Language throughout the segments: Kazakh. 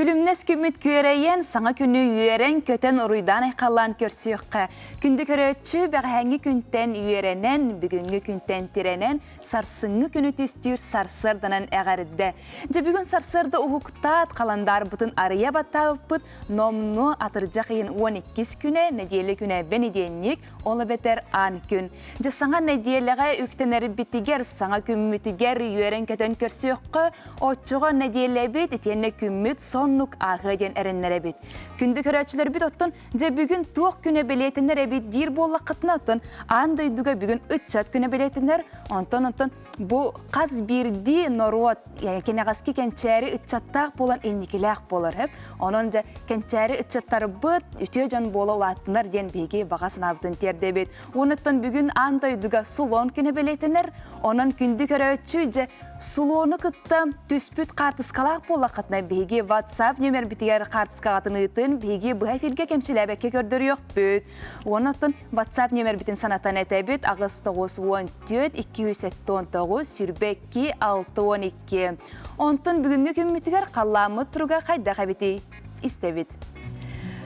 Күлімнес күміт күерейен, саңа күні үйерен көтен ұруйдан айқалан көрсүйіққа. Күнді көрөтші бәғәңгі күнтен үйеренен, бүгінгі күнтен тиренен, сарсыңғы күні түстір сарсырданан әғарыдды. Же бүгін сарсырды ұғықтат қаландар бұтын арыя баттағы бұт, номну атыржақ ең 12 күне, неделі күне бен еденник, олы бетер ан күн. Же саңа неделіға үктенері бітігер, саңа күммітігер үйерен көтен көрсүйіққа, отчуға неделі бет, етенне күмміт соннук ағы ден әріннер әбет. Күнді көрәтшілер бит оттын, же бүгін туық күне білетінер әбет дир болла қытына оттын, андайдуға бүгін үтчат күне білетінер, онтон бұл қаз бірді норуат, кенеғаске кәнчәрі үтчаттақ болан енникіләқ болар әп, оның же кәнчәрі үтчаттары бұд, үте жан бола олатынар ден беге бағасын абдын терді әбет. Оныттан бүгін андайдуға сулон күне білетінер, оның күнді көрәтші же сулоны кытта түспүт қартысқалақ бола қытына беге WhatsApp нөмір бітігер қартысқағатын ұйтын беге бұға филге кемшіләбәкке көрдір yok бүт. Онытын WhatsApp нөмір бітін санатан әтәбет ағыз 9-14-279 сүрбәкке 6-12. Онтын бүгінгі күммітігер қаламы тұруға қайда қабеті істебет.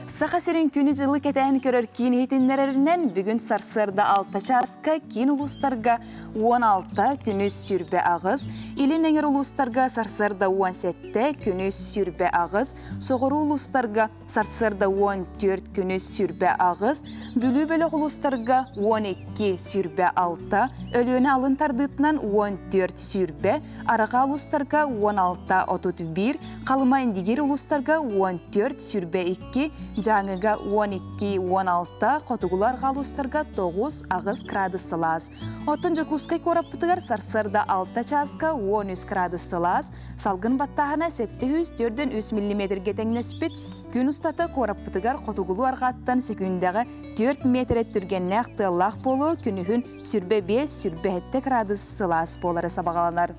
Сақасырын күні жылы кәтәйін көрір кейін етінлерінен бүгін сарсырда 6 часқа кейін ұлыстарға 16 күні сүрбе ағыз, илін әңір ұлыстарға сарсырда 17 күні сүрбе ағыз, соғыру ұлыстарға сарсырда 14 күні сүрбе ағыз, бүлі-бөлі ұлыстарға 12 сүрбе 6, өліөні алын тардытынан 14 сүрбе, араға ұлыстарға 16-31, қалыма индигер ұлыстарға 14 сүрбе 2, жаңыға 12-16, қотығылар қалустарға 9 ағыз градус сылас. Отын жүкускай көраппытығар сарсырда 6 часқа 13 градус сылас, салғын баттағына 704-3 мм теңнеспет, күн ұстата көраппытығар қотығылу арғаттан секундағы 4 метр түргеннәқ тыллақ болу, күнігін сүрбе 5, сүрбе 7 градус сылас болары сабағаланар.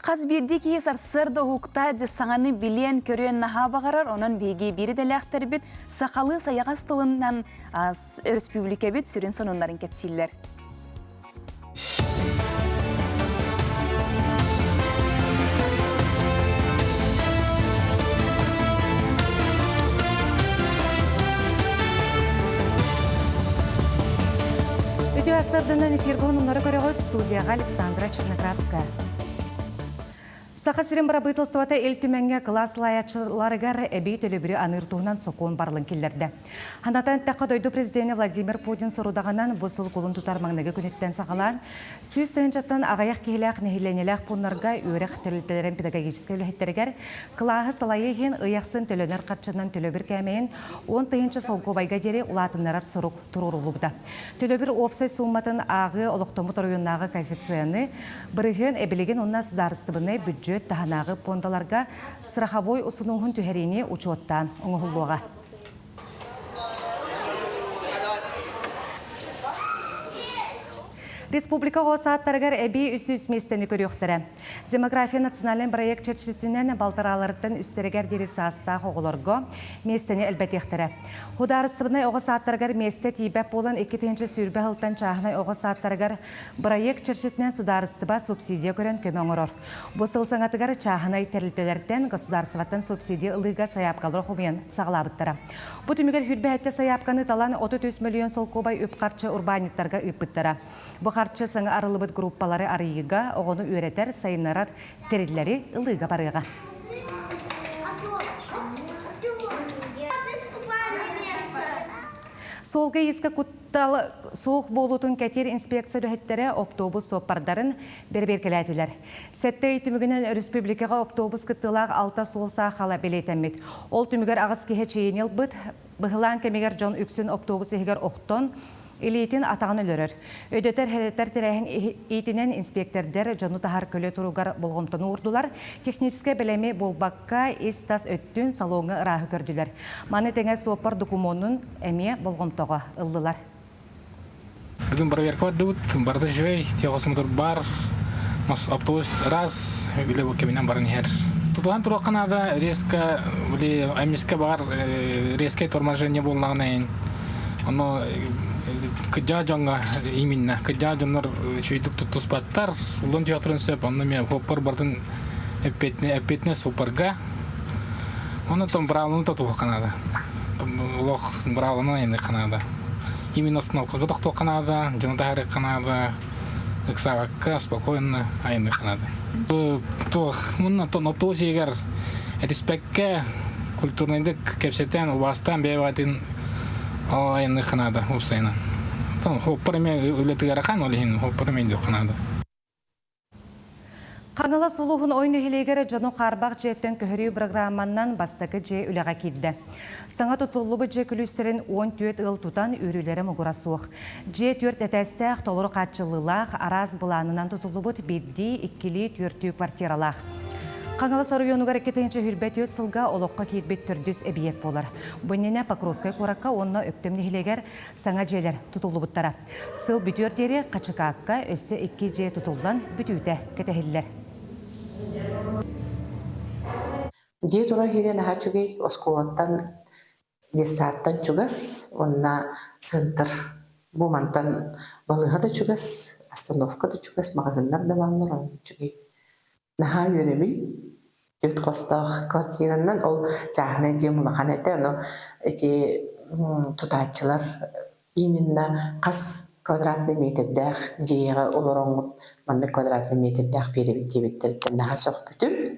Қаз бірді кей сарсырды ұқта де саңаны білен көрен наға бағарар, оның бейге бірі дәләқтер бет сақалы саяғас тылынан республика бет сүрен сонындарын кәпсілер. Өте асырдынан эфиргон ұнары көріғыт студияға Александра Черноградская. Сақасырын барабытылсывата ел түмәнге класс лаячыларығар әбей төлөбірі аныр туғынан соқуын барлын келдерді. Хандатан таққа дойды президенті Владимир Путин сорудағанан бұсыл қолын тұтар маңнығы күнеттен сақалан, сүйіз тәнжаттан ағаяқ кейләқ нехиленеләқ пұнларға өрек тәрілтелерін педагогическі өліхеттерігер қылағы салайығын ұяқсын төлөнер қатшынан төлөбір кәмейін 10 тыйыншы солғы байға дері ұлатынларар сұрық тұрурулуғда. Төлөбір опсай сумматын ағы олықтомы тұрыйыннағы коэффициенті бірігін әбілеген онна сударыстыбыны бюджет таханағы пондаларға страховой ұсынуғын түхәріне учеттан оңығылуға. Республика ғосаттарығар әбей үсі местені көріқтірі. Демография национален проект чәрчетінен балтараларыттың үстерігер дересі астақ оғылырғы местені әлбәтектірі. Хударыстыбынай оғысаттарығар месті тейбәп болан 2-тінші сүрбе ғылттан чағынай оғысаттарығар проект чәрчетінен сударыстыба субсидия көрін көмен ұрыр. Бұсыл саңатығар чағынай тәрілтелерден государстваттан субсидия ылыға саяпқалыр құмын сағылабыттыра. Бұ түмігер хүрбе әтті саяпқаны талан 33 миллион сол көбай үпқарчы урбаниттарға үппіттіра. Бұқарчы саңа арылыбыт группалары арыйыға, оғыны өретер сайынарар терілері ылыға барыға. Солғы ескі құтталы соқ болутын кәтер инспекция рөхеттері автобус соппардарын берберкеләділер. Сәтті түмігінен республикаға автобус күттілақ алта солса қала белетәмет. Ол түмігер ағыз кеге чейін ел бұд, бұғылан кәмегер жон үксін автобус егер оқтон, Илейтін атағын өлірір. Өдетер хәдеттер тірәйін ейтінен инспектордер жану тахар көлі тұруғар болғымтыны ұрдылар. Техническе білеме болбаққа естас өттін салоңы рағы көрділер. Маны тәңе сопар документын әме болғымтыға ұлдылар. Бардын проверка бардыбыт, барды жөй, тегосмутур бар, мас автобус раз, биле бу кеминен барын хер. Тутуган турук канада резко, биле амнистка бар, резко торможение боллаганайын. Оно кыжа жонга именно, кыжа жонор чөйдүк туспаттар, улун театрын сөп, онно мен хоппар бардын эппетне супарга. Оно там бравлын тутуган канада. Лох бравлын айны канада. Именно остановка готов Канада, Джонатаре Канада, Иксавака, спокойно, айны Канада. То мунна то на то сигар респекке культурный кепсетен у вас там беватин айны Канада усайна. Там хоппарме улетыгарахан олихин хоппарме до Канада. Қаңыла сұлуғын ойны хелегері жону қарбақ жеттен көхірі программаннан бастықы же үліға келді. Саңа тұтылыбы же күлістерін 14 ыл тұтан үрілері мұғыра суық. Же 4 әтәстәқ толыры қатшылылақ араз бұланынан тұтылыбыт бедді 2-4 квартиралақ. Қаңыла сарыйонуға рекетенші хүрбәт өт сылға олыққа кетбет түрдіс әбиет болар. Бұннене Покровскай қораққа онына өктемні хелегер саңа желер тұтылыбыттара. Сыл бүтөрдері қачықаққа өсі 2 же тұтылдан бүтүйті кетехелілер. Же тура хирен хачугей осколаттан десаттан чугас, онна центр бумантан балыга да чугас, остановка да чугас, магазиндар да баллар чугей. Наха юребил, жөт костах квартираннан ол жахне же мулаханете, но эти тутачылар именно кас квадратный метрдах жега олороңут манны квадратный метрдах перебиттебиттерден наха сок бүтүм.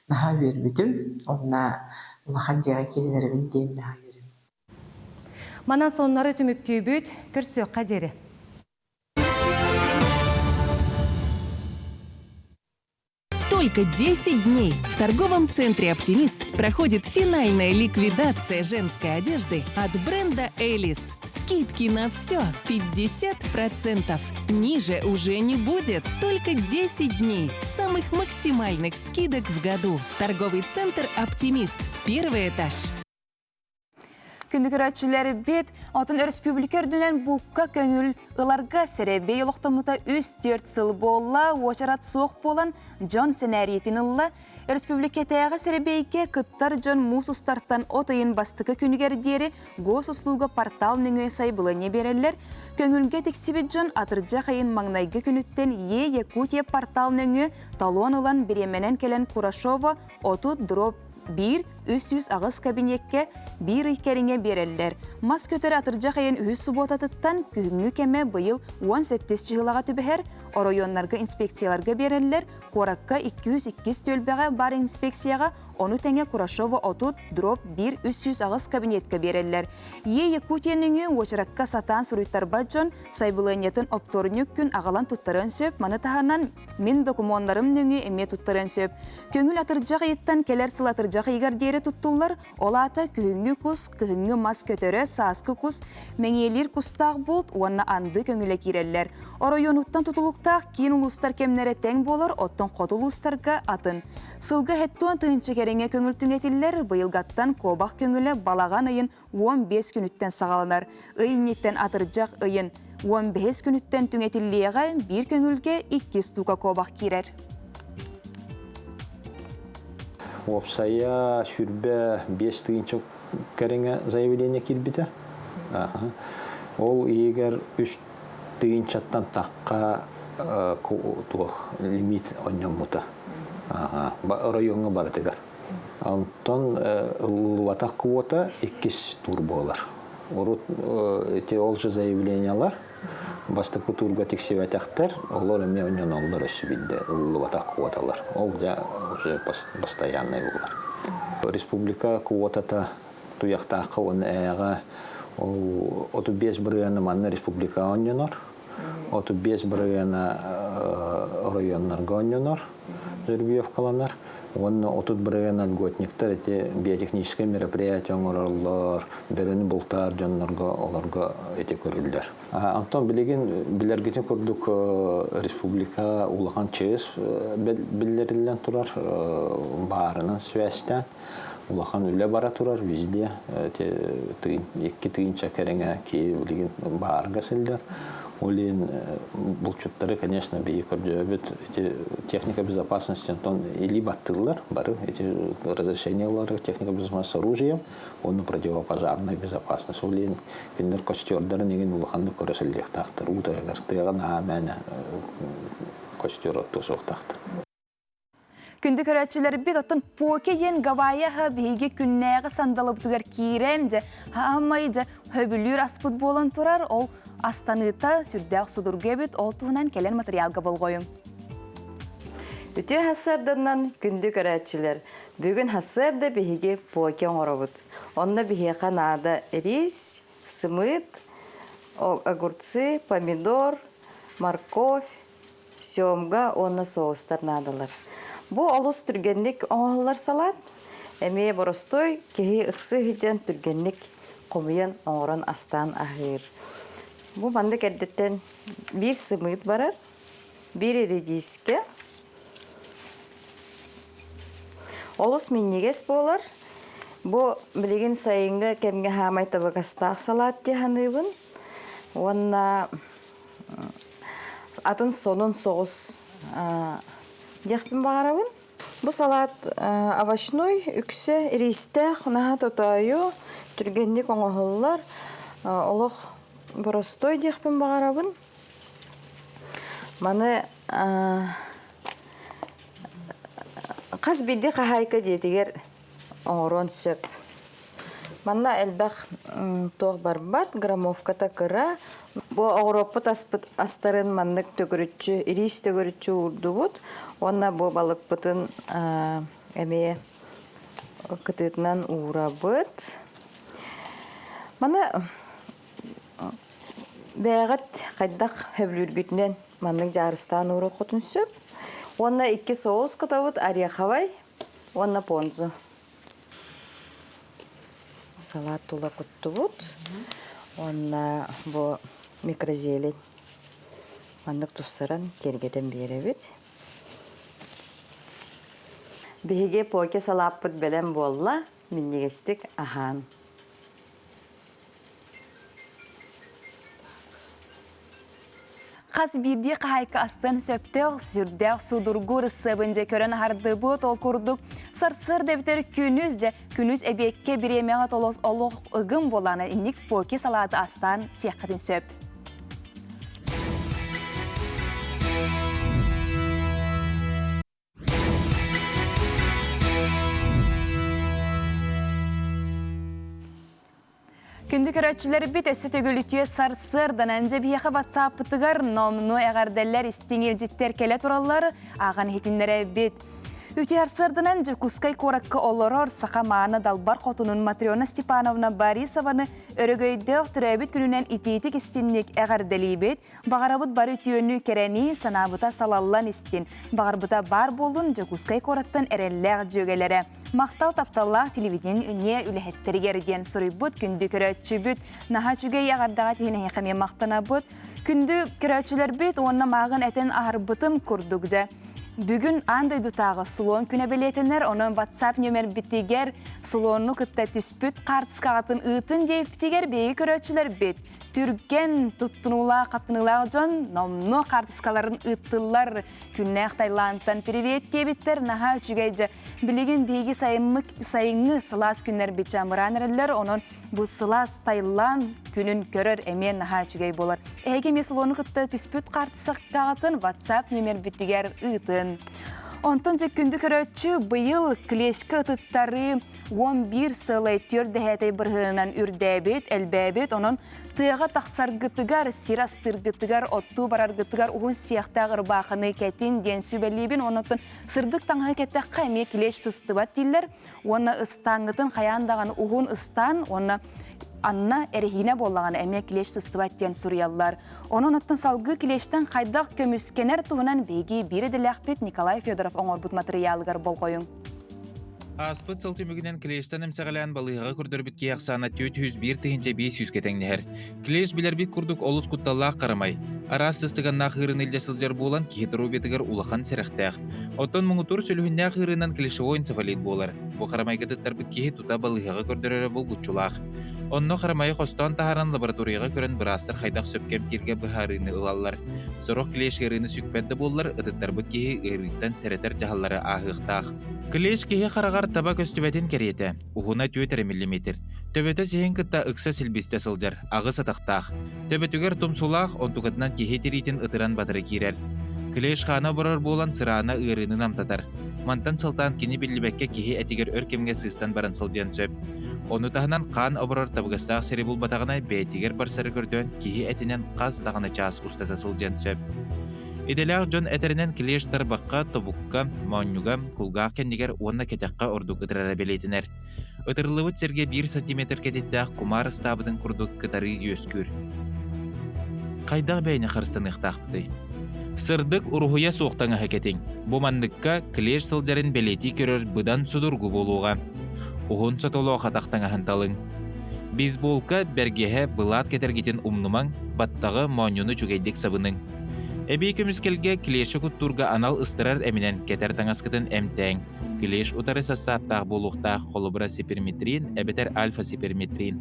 Наха үйірбітім, онна улахан жеға келінербін дейм наха үйірбітім. Мана сонлары түміктей бүт, көрсі қадері. Только 10 дней в торговом центре «Оптимист» проходит финальная ликвидация женской одежды от бренда «Элис». Скидки на все 50%. Ниже уже не будет. Только 10 дней самых максимальных скидок в году. Торговый центр «Оптимист». Первый этаж. Күндікірәтшілері бет, атын республикердінен бұлққа көңіл ұларға сәребе еліқтамыта 3-4 сыл болла, очарат соқ болан Джон сценариетін ұлла, республикетаяғы сәребейке күттар Джон мұсустартан отайын бастықы күнігердері гос ұслуға портал нүңе сай бұлыне берелер, көңілге тексібет Джон атыржа қайын маңнайғы күніттен Якутия портал нүңе талуан ұлан беременен келен Курашова оту дроп 1-300 ағыз кабинетке 1 икеріңе берелер. Мас көтері атыржа қайын үйі сұботатыттан күңі кеме бұйыл 17 жылаға түбәр, оройонларға инспекцияларға берелер, қораққа 202 төлбәға бар инспекцияға 10 тәңе Курашова отут дроп 1-300 ағыз кабинетке берелер. Якутияның очыраққа сатан сұруйттар баджон, сайбылынетін опторынық күн ағалан тұттарын сөп, маны тағанан мен документарым нүңі эме тұттарын сөп. Көңіл атыржа қайыттан келер сыл атыржа қайығар дері тұттулар, олата күңі құс, күңі мас көтері, сасқы құс, мәңелер құстақ болт, уанна анды көңілі керелер. Оройонуттан тұтылықтақ кейін ұлыстар кемнері тәң болар, оттан қотыл ұлыстарға атын. Сылға хеттуан тыңчы кереңе көңіл түңетілер, бұйылғаттан кобақ көңілі балаған айын 15 күніттен сағаланар. Үйінеттен атыржақ үйін 15 күніттен түңетіліға бір көңілге 2 стуға кобақ керер. Опсая сүрбе 5 тыгынчы кәреңе заявление кирбите. Ол егер 3 тыгынчаттан таққа лимит оннен мұта. Районға барытыгар. Антон ылватақ квота 2 тур болар. Ол же заявлениялар бастықы турға тексебәтәқтер, олар әме оннен олар өсі білді ылватақ квоталар. Ол уже постоянный болар. Республика квотата туяқтақы оны әйға 35 біргені манны республика онненор, 35 біргені районларға онненор, жүрбиевкаланар. Оны 30 біргені льготниктер, биотехническое мероприятие оңыралар, берені бұлтар жонларға оларға көрілдер. Антон білергетін көрдік республика улахан чеғіз білдерілден тұрар барынан связьтен. Улахан үлі бара тұрар везде, 2 тыгынча кәріңе кейі білген барға сілдер. Олин булчуттары, конечно, бии көрдөбүт. Эти техника безопасности, он или баттылар, бары эти разрешениялары техника безопасности с оружием, он на противопожарной безопасности. Олин киндер костюрдары неген улаханды көрөсөлдек тактыр. Утагар тыгана мен костюр оттусук тактыр. Күнді көрәтшілер бит оттын поке ен гавайяға бейге күннәғы сандалыптығар кейрен же хамай же хөбілер аспыт болын тұрар, ол астаныта сүрдәқ судырге бит ол туынан келен материалға болғойын. Үтө хасырдынан күнді көрәтшілер. Бүгін хасырды бейге поке оңырыбыт. Онна бейге қанада рис, сымыт, огурцы, помидор, морковь, сёмга, онна соустар надалар. Бу олус түргенник оңғалар салат, әмее боростой кеги ықсы хитен түргенник қомыян оңыран астан ахыр. Бу банды кәддеттен бір сымыт барар, бір редиске. Олус миннегес болар. Бу білеген сайынғы кәмге хамай табығастақ салат деханыбын. Онна атын сонун соғыз Дяхпин бағарабын. Бұл салат овощной, үксе, ристе, құнаға тотайы, түргендік оңғылар, олық боростой дяхпин бағарабын. Маны қас биді қағайқа детігер оңырон сөп. Манна әлбәқ тоқ барбат, граммовката кыра. Бу Европа астарын маннык төгөрүчү, ирис төгөрүчү урду бут. Онна бу балык бутын эме кытытынан урабыт. Мана бәгат кайдак хөблүргүтүнөн маннык жарыстан уру кутун сөп. Онна 2 соус кытабыт, ореховый, онна понзу. Салат тула куттубут. Онна бу микрозелень. Мандык тусаран кергеден беребит. Биге поке салаппыт белен болла, миннегестик ахан. Қас бірде қайқа астын сөптеғ сүрдеғ судырғыр сыбынже көрін арды бұт ол күрдік. Сарсыр дәвтер күніз әбекке біремеға толос олық ұғым боланы инік поке салаты астан сияққатын сөп. Күнді көрәтшілер бит өсі төгілікке сарсырдан әнже бейеқі ватсаппытығар номну әғардәлер істеңел жеттер келе туралар аған хетінлері бит. Үті арсырдан әнже кускай коракка олорор сақа мааны далбар қотунun Матриона Степановна Борисованы өрігөйдөк түрәбіт күнінен итетік істіннек әғардәлі бит, бағарабыт бар үтіөні керәні санабыта салаллан істін. Бағарбыта бар болын жа кускай кораттан әрелләғ жөгелері. Мақтал тапталлақ телевиден үне үләхеттерігерген сұрыбыт, күнді көрәтші бүт, наға жүге яғардаға тейіне еқаме мақтана бұт. Күнді көрәтшілер бүт, онына мағын әтен ағырбытым күрдік жа. Бүгін андай дұтағы сұлуын күні білетінер, оның WhatsApp нөмер біттегер сұлуыны күтті түспүт қартысқағатын ұйтын дейіп біттегер бейгі көрәтшілер бүт. Түрген тұттыныла қаптыныла жон, номны қартысқаларын ұйттылар күннәқ Тайландтан привет дебіттер наға үшігейді. Білеген бейгі сайыңы сылас күннер бітча мұранырылар, оның бұл сылас Тайланд күнін көрір әмен наға үшігей болар. Әге месілоны күтті түспүт қартысқағатын WhatsApp нөмер біттегер ұйтын. Онтонча күнді көрөтчі бұйыл клешкі ұтыттары 11 сылай түрді әтей бірғынан үрдәбет, әлбәбет, оның тыға тақсаргытыгар, сирастыргытыгар, отту бараргытыгар, ұғын сияқтағыр бақыны кәтін ден сөбәлебін, онытын сырдық таңғы кәтті қайме клеш сыстыбат дейлер, оны ұстаңғытын қаяндаған ұғын ұстан, оны Анна әрехіне болаған әме кілеш сыстываттен сұриялар. Оның ұттын салғы кілештен қайдақ көміскенер туғынан бейге біреділәқпет Николай Федоров оңырбұт материалығар болғойын. Аспыт сылтымығынан кілештен әмсәғілән балыға күрдірбіт кейақсана 401 тегінче 500 кетеңнер. Кілеш білербіт күрдік олыс құтталлақ қарамай. Арас сыстығанна қырын елде сылжар болан кейтіру бетігер улақан сәріқтәқ. Оттон мұңытур сөлігінна қырынан кілеші ойын сафалет болар. Бұл қарамай кәдіттар біт кейі тұта балыға күрдірері бұл күтчулақ. Онно қарамайы қостан тахаран лабораторияға көрін бірастыр қайдақ сөпкем тирге бұхарыны ылалар. Сұрық кілеш еріні сүкпәнді болылар, ыдыттар бұт кейі еріттен сәреттер жағалары ағықтақ. Кілеш кейі қарағар таба көстібәтін кереті, ұғына 4 мм. Төбеті сейін кітта ұқса сілбесте сылжар, ағы сатақтақ. Төбетігер тұмсулақ, онтуғытынан кейі теретін ұтыран батыры кейрер. Кілеш қана бұрар болан сырағына үйрінің амтатар. Мантан сылтан кені білібәкке кейі әтігер өркемге сыстан баран сылжан сөп. Оны тағынан қан обырар табығыстағы сәрі бұл батағына бәйтігер барсары көрден кейі әтінен қаз тағына час ұстата сылжан сөп. Иделяқ жон әтерінен кілеш тарбаққа, тобыққа, маунюға, кулғақ кәндігер онна кетаққа ордық ұтырара белейтінер. Ұтырылывыт серге 1 см кететтіғ құмар стабыдың күрдік кітары өскүр. Қайдақ бәйіне қырыстан ұқтақпыды. Сырдық ұрғуя соқтаңа хәкетің. Бұмандыққа кілеш сылжарын белети көрір бұдан судырғы болуға. Уғын сотолу қатақтаңа ханталың. Бейсболка бәргеге бұлат кетергетін умнымаң, баттағы маунюны жүгейдік сабының. Әбей көміскелге кілеші құттурға анал ыстырар әмінен кетер таңаскытын әмтәң. Кілеш ұтары састаптақ болуқта қолыбыра сиперметрин, әбетер альфа-сиперметрин.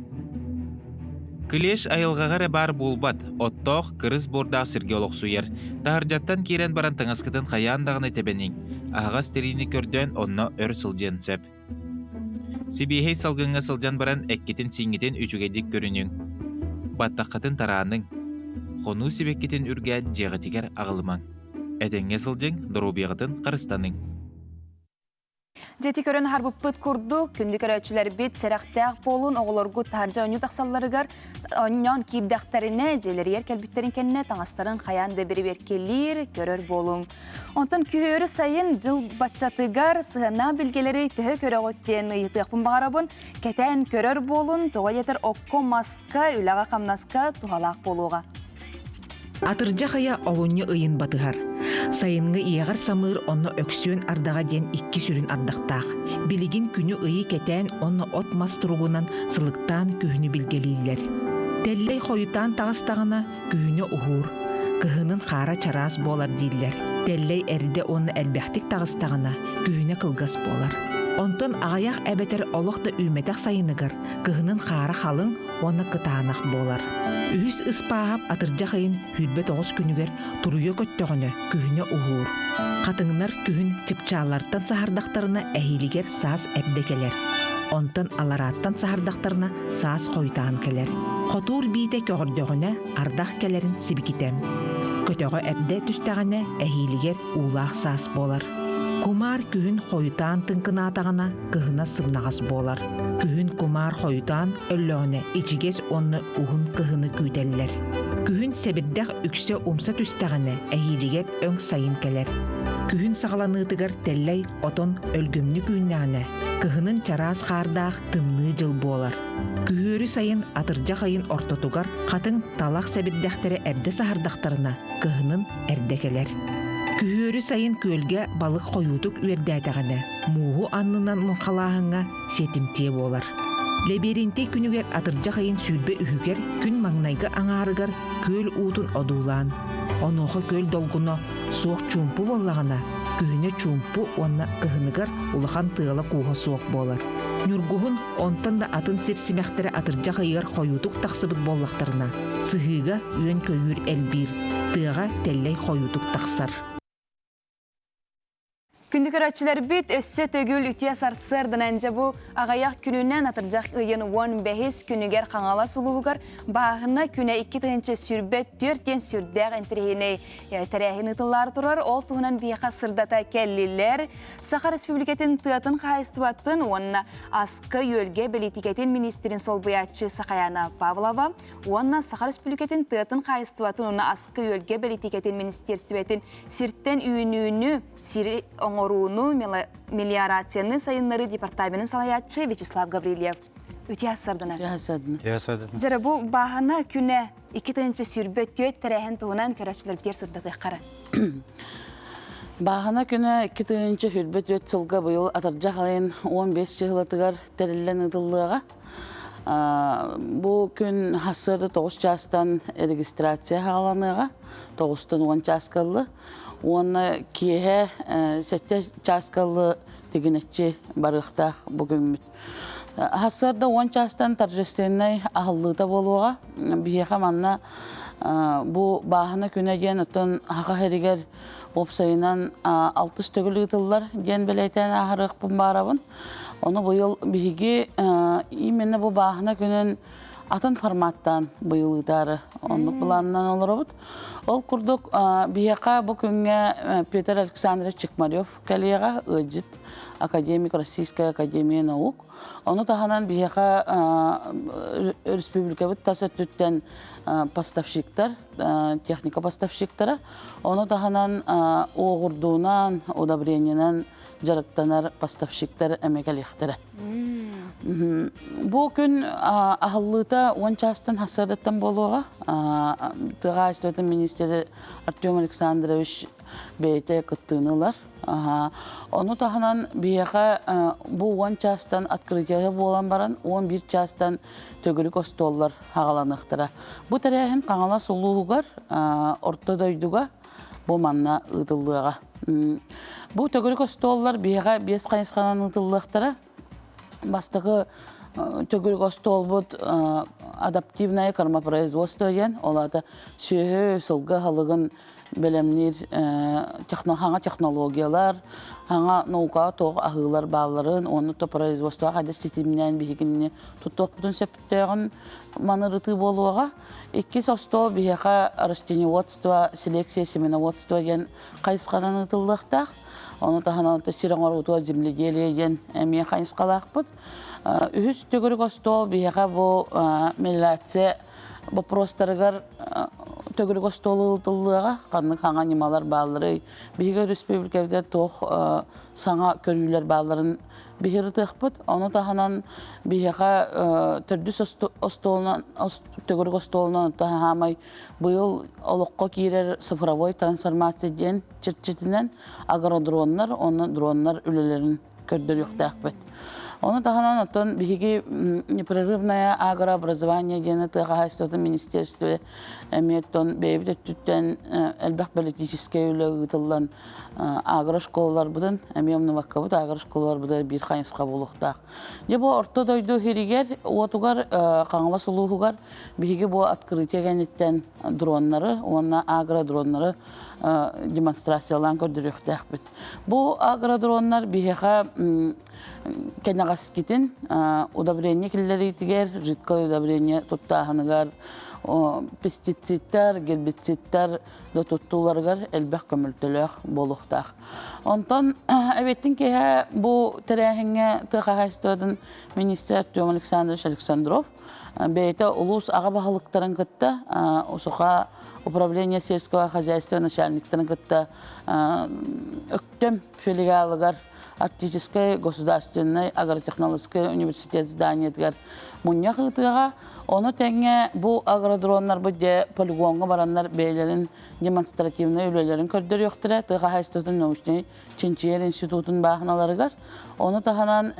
Кілеш айылғағары бар болбат, оттоқ кырыз бордақ сірге олық суер. Тағыржаттан керен баран таңаскытын қаяндағыны тебенің. Ағас терейіні көрден онна өр сылжен сөп. Сибейхей салғыңа сылжан баран әккетін сиңетін үчігедік көрінің. Баттаққатын тараның. Қону себеккетін үрген жеғатигер ағылымаң. Әденге сылжың дұрубеғытын қарыстаның. Жети көрін харбыппыт күрді, күнді көрәтшілер бет сәрақтақ болын оғылырғы таржа өні тақсаларығар оннан кейдақтарыны желері еркелбіттерін кәніне таңастарын қаянды бір келер көрір болың. Онтан күйері сайын жыл батчатығар сығына білгелері түхі көрі өттен ұйытықпын бағарабын, кәтән көрір болын, тұға етір оқко маска, үліға қамнаска тұғалақ болуға. Атыржа қая олуны ұйын батығар. Сайынғы иеғар самыр онны өксүйін ардаға ден 2 сүрін ардақтақ. Білігін күні ұйы кәтән онны от мас тұрғынан сылықтан күйіні білгелейлер. Тәллей қойытан тағыстағына күйіні ұғыр. Күйінің қара чарас болар дейлер. Тәллей әрді онны әлбәқтік тағыстағына күйіні қылғас болар. Онтын ағаяқ әбетер олықта үйметақ сайыныгар. Күйінің қара қалың оны қытанақ болар. Үхіс ыспағап атыржа қайын хүлбет оғыз күнігер тұруя көттіғіні күйіні ұғыр. Қатыңынар күйін чыпчаларттан сахардақтарына әхилігер саас әрді келер. Онтын алараттан сахардақтарына саас қойтаған келер. Қотуыр бейте көгірдіғіні ардақ келерін сибікітем. Көтіғі әрді түстіғіні әхилігер ұлақ саас болар. Кумар күйін қойытан тыңқына атағына күйіна сымнағас болар. Күйін кумар қойытан өлліғіне ичігес онны ұғын күйіні күйтелілер. Күйін сәбірдәқ үксе умса түстіғіне әхилігер өң сайын келер. Күйін сағаланытығар тәлләй отон өлгімні күйіннәғіне күйінің чарас қардақ тымны жыл болар. Күйері сайын атыржа қайын ортотуғар қатын талақ сәбірдәқтері әрді сағардақтарына күйінің әрді келер. Күйері сайын көлге балық қойутық өрдәтіғіне, мұғы аннынан мұнқалағыңа сетімтие болар. Леберинте күнігер атыржа қайын сүрбе үхігер күн маңнайғы аңарығар көл ұтын одулан. Онуғы көл долғыны соқ чумпу болағына, күйіне чумпу онна кығынығар ұлақан тығылы қуға соқ болар. Нүргуғын онтан да атын серсімәқтері атыржа қайығар қойутық тақсыбыт боллақтарына. Сығыға үйен көйір әлбір, тыға тәлләй қойутық тақсар. Күндік өрәтшілер бит өссө төгіл үтия сарсырдың әнже бұ ағаяқ күнінен атыржақ ұйын 15 күнігер қаңала сұлуғығар бағына күне 2 тығынчы сүрбет 4 сүрдәғ әнтірейіне тәрәхін ұтылар тұрар, ол тұғынан бейқа сырдата кәлілер. Саха Республикетін тұятын қайыстываттын, онына асқы өлге белетикетін министрин сол бұятчы Сақаяна Павлова, онына Саха Республикетін тұятын қайыстываттын, онына асқы өлге белетикетін министерсібетін сирттен үйінуіні сири оңоруыну мелиорацияны сайынлары департаментін салаятчы Вячеслав Гаврилев. Үте асырдына. Жары бұл бағына күне 2 сүрбет түйет тәрәхін туғынан көрәтшілер бітер сырдығы қара. Бағына күне 2 сүрбет түйет сылға бұйыл атыржақ айын 15 жылытығар тәрілін ұдылыға. Бұл күн хасырды 9 жастан регистрация ғаланыға, 9-10 жасқалы. Оны кие сәтте жасқалы тегенетчи барыхта бүгүнмүт. Хассарда 10 частан торжественный ахыллыта болуға бияха манна бу баахына күнә ден отон хака херигер опсайынан 60 төгүлү тыллар ден белетен ахырык бумбарабын. Оны быйыл биги именно бу баахына күнен атын форматтан быйылытары онлук планынан олорбут. Ол курдук бияка бу күнгө Петр Александрович Чекмарев коллега ыжыт академик Российской академии наук. Оны таханан бияка республикабыт тасаттүттен поставщиктар, техника поставщиктары. Оны таханан оғырдуынан, удобрениянан жарыктанар поставщиктар эмекалихтары. Бу күн ахыллыта 10 частан хассардаттан болуға тыға истотын министері Артем Александрович бейте кыттыынылар. Оны таханан бияқа бу 10 частан открытияға болан баран 11 частан төгілік остоллар хағаланықтыра. Бу тәрәхін қаңала сұлуғығар ортодойдуға бу манна ұтылыға. Бу төгілік остоллар бияға 5 қайысқанан ұтылықтыра. Бастығы төгілік остол бұд адаптивное кормопроизводство ен, олады сүйі сылғы халығын белемнер, хаңа технологиялар, хаңа наука тоғы ағылар баларын, оны то производство қайда системінен бейгініне тұттық бұтын сәпіттеғін манырыты болуға. 2 остол бейеға растениеводство, селекция, семеноводство ен қайысқанан ұтылықтақ. Оны таханан сираңар утуа земледелие ен әмия қайысқалақ бұд. Үхіс төгірік остол бейеға бұл мелиорация вопростарыгар төгірік остол ұлтылыға қанның хаңа немалар балары бейге республикавдер тоқ саңа көрүйлер баларын бейгері тұқпыд. Оны таханан бейеға түрдіс төгірік остолынан тахамай бұйыл олыққа кейрер цифровой трансформация ден чырчетінен агродронlar, оны дронlar үлелерін көрдір юқтақпыд. Оны таханан отон бейге непрерывное агрообразование дені тыға истотын министерстве әметтон бейбіт өттіттен әлбәқ политический үлі ұтылан агрошколалар бұдын, әмемні ваққа бұд агрошколалар бұды бір қайынсқа болуқтақ. Бұл орта дойду херигер, отуғар қаңыла сұлуғығар бейге бұл открытия гәнеттен дронлары, оны агродронлары демонстрациялан көрдір өқтақ бұд. Бұл агродронлар бейге кенағас кетін удобрение келлері тігер, жидкой удобрение тұттағынығар, пестицидтар, гербицидтар да тұттуларғар әлбәқ көмілтілік болуқтақ. Онтан әбеттің кейі бұл тәрәхіңе тұқағайстырдың министр Артем Александрович Александров бәйті ұлыс аға бағылықтарын күтті, ұсыға управление сельского хозяйства начальниктарын күтті өктем филиалығар Арктической государственной агротехнологической университет зданиетгер мұнья қытыға. Оны тәңе бұл агродронлар бұдде полигонға баранлар бейлерін демонстративный үлелерін көрдір өқтірі. Тыға хайстотын научный Чинчиер институтын бағыналарығар. Оны тағанан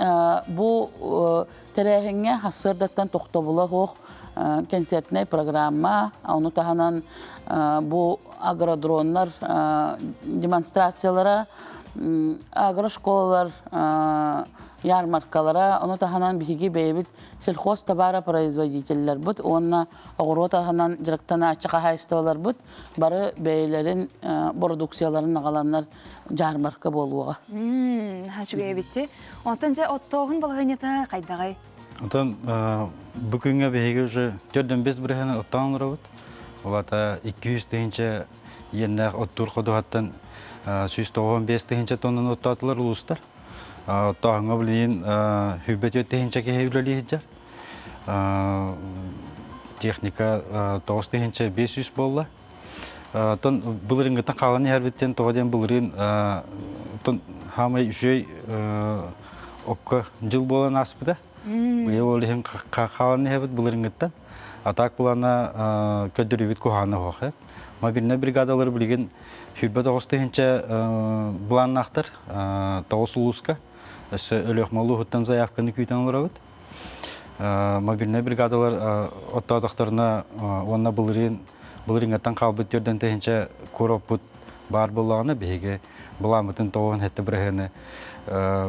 бұл тәрәхіңе хассырдаттан тоқтобылы хоқ концертный программа. Оны тағанан бұл агродронлар демонстрациялара агрошколалар, ярмаркалара, оны таханан бихиги бейбит сельхоз товара производителлер бұд, оны оғыру таханан жырықтана ачыға хайстывалар бұд, бары бейлерін продукцияларын ағаланлар жармарка болуға. Хачуға ебітті. Онтан жа оттоғын балғанета қайдағай? Онтан бүкінге бейгі уже 4-5 бірғаны оттағынлар бұд. Олата 200 дейінше еннәқ оттур қодуғаттан 195 тегенче тоннан оттатылар улустар. Тағыңа білейін хүбет өт тегенче кехевлелі хеджар. Техника 9 тегенче 500 болла. Бұлырыңғытан қаланы әрбеттен тоғаден бұлырын хамай үшей оққа жыл болан аспыда. Бұл олығын қаланы әрбет бұлырыңғыттан. Атақ бұлана көдір үбіт көғаны хоқ. Мобильна бригадалар білген Хүрбет оғыстығынша бұланнақтар, тауыс ұлысқа, өліқ малу ғыттан заяққаны күйтен олар өт. Мобильна бригадалар оттадықтарына онына бұлырын аттан қалбыт өрден тәйінше көріп бұд бар болағына беге буламытын тоғын хетті бірігіні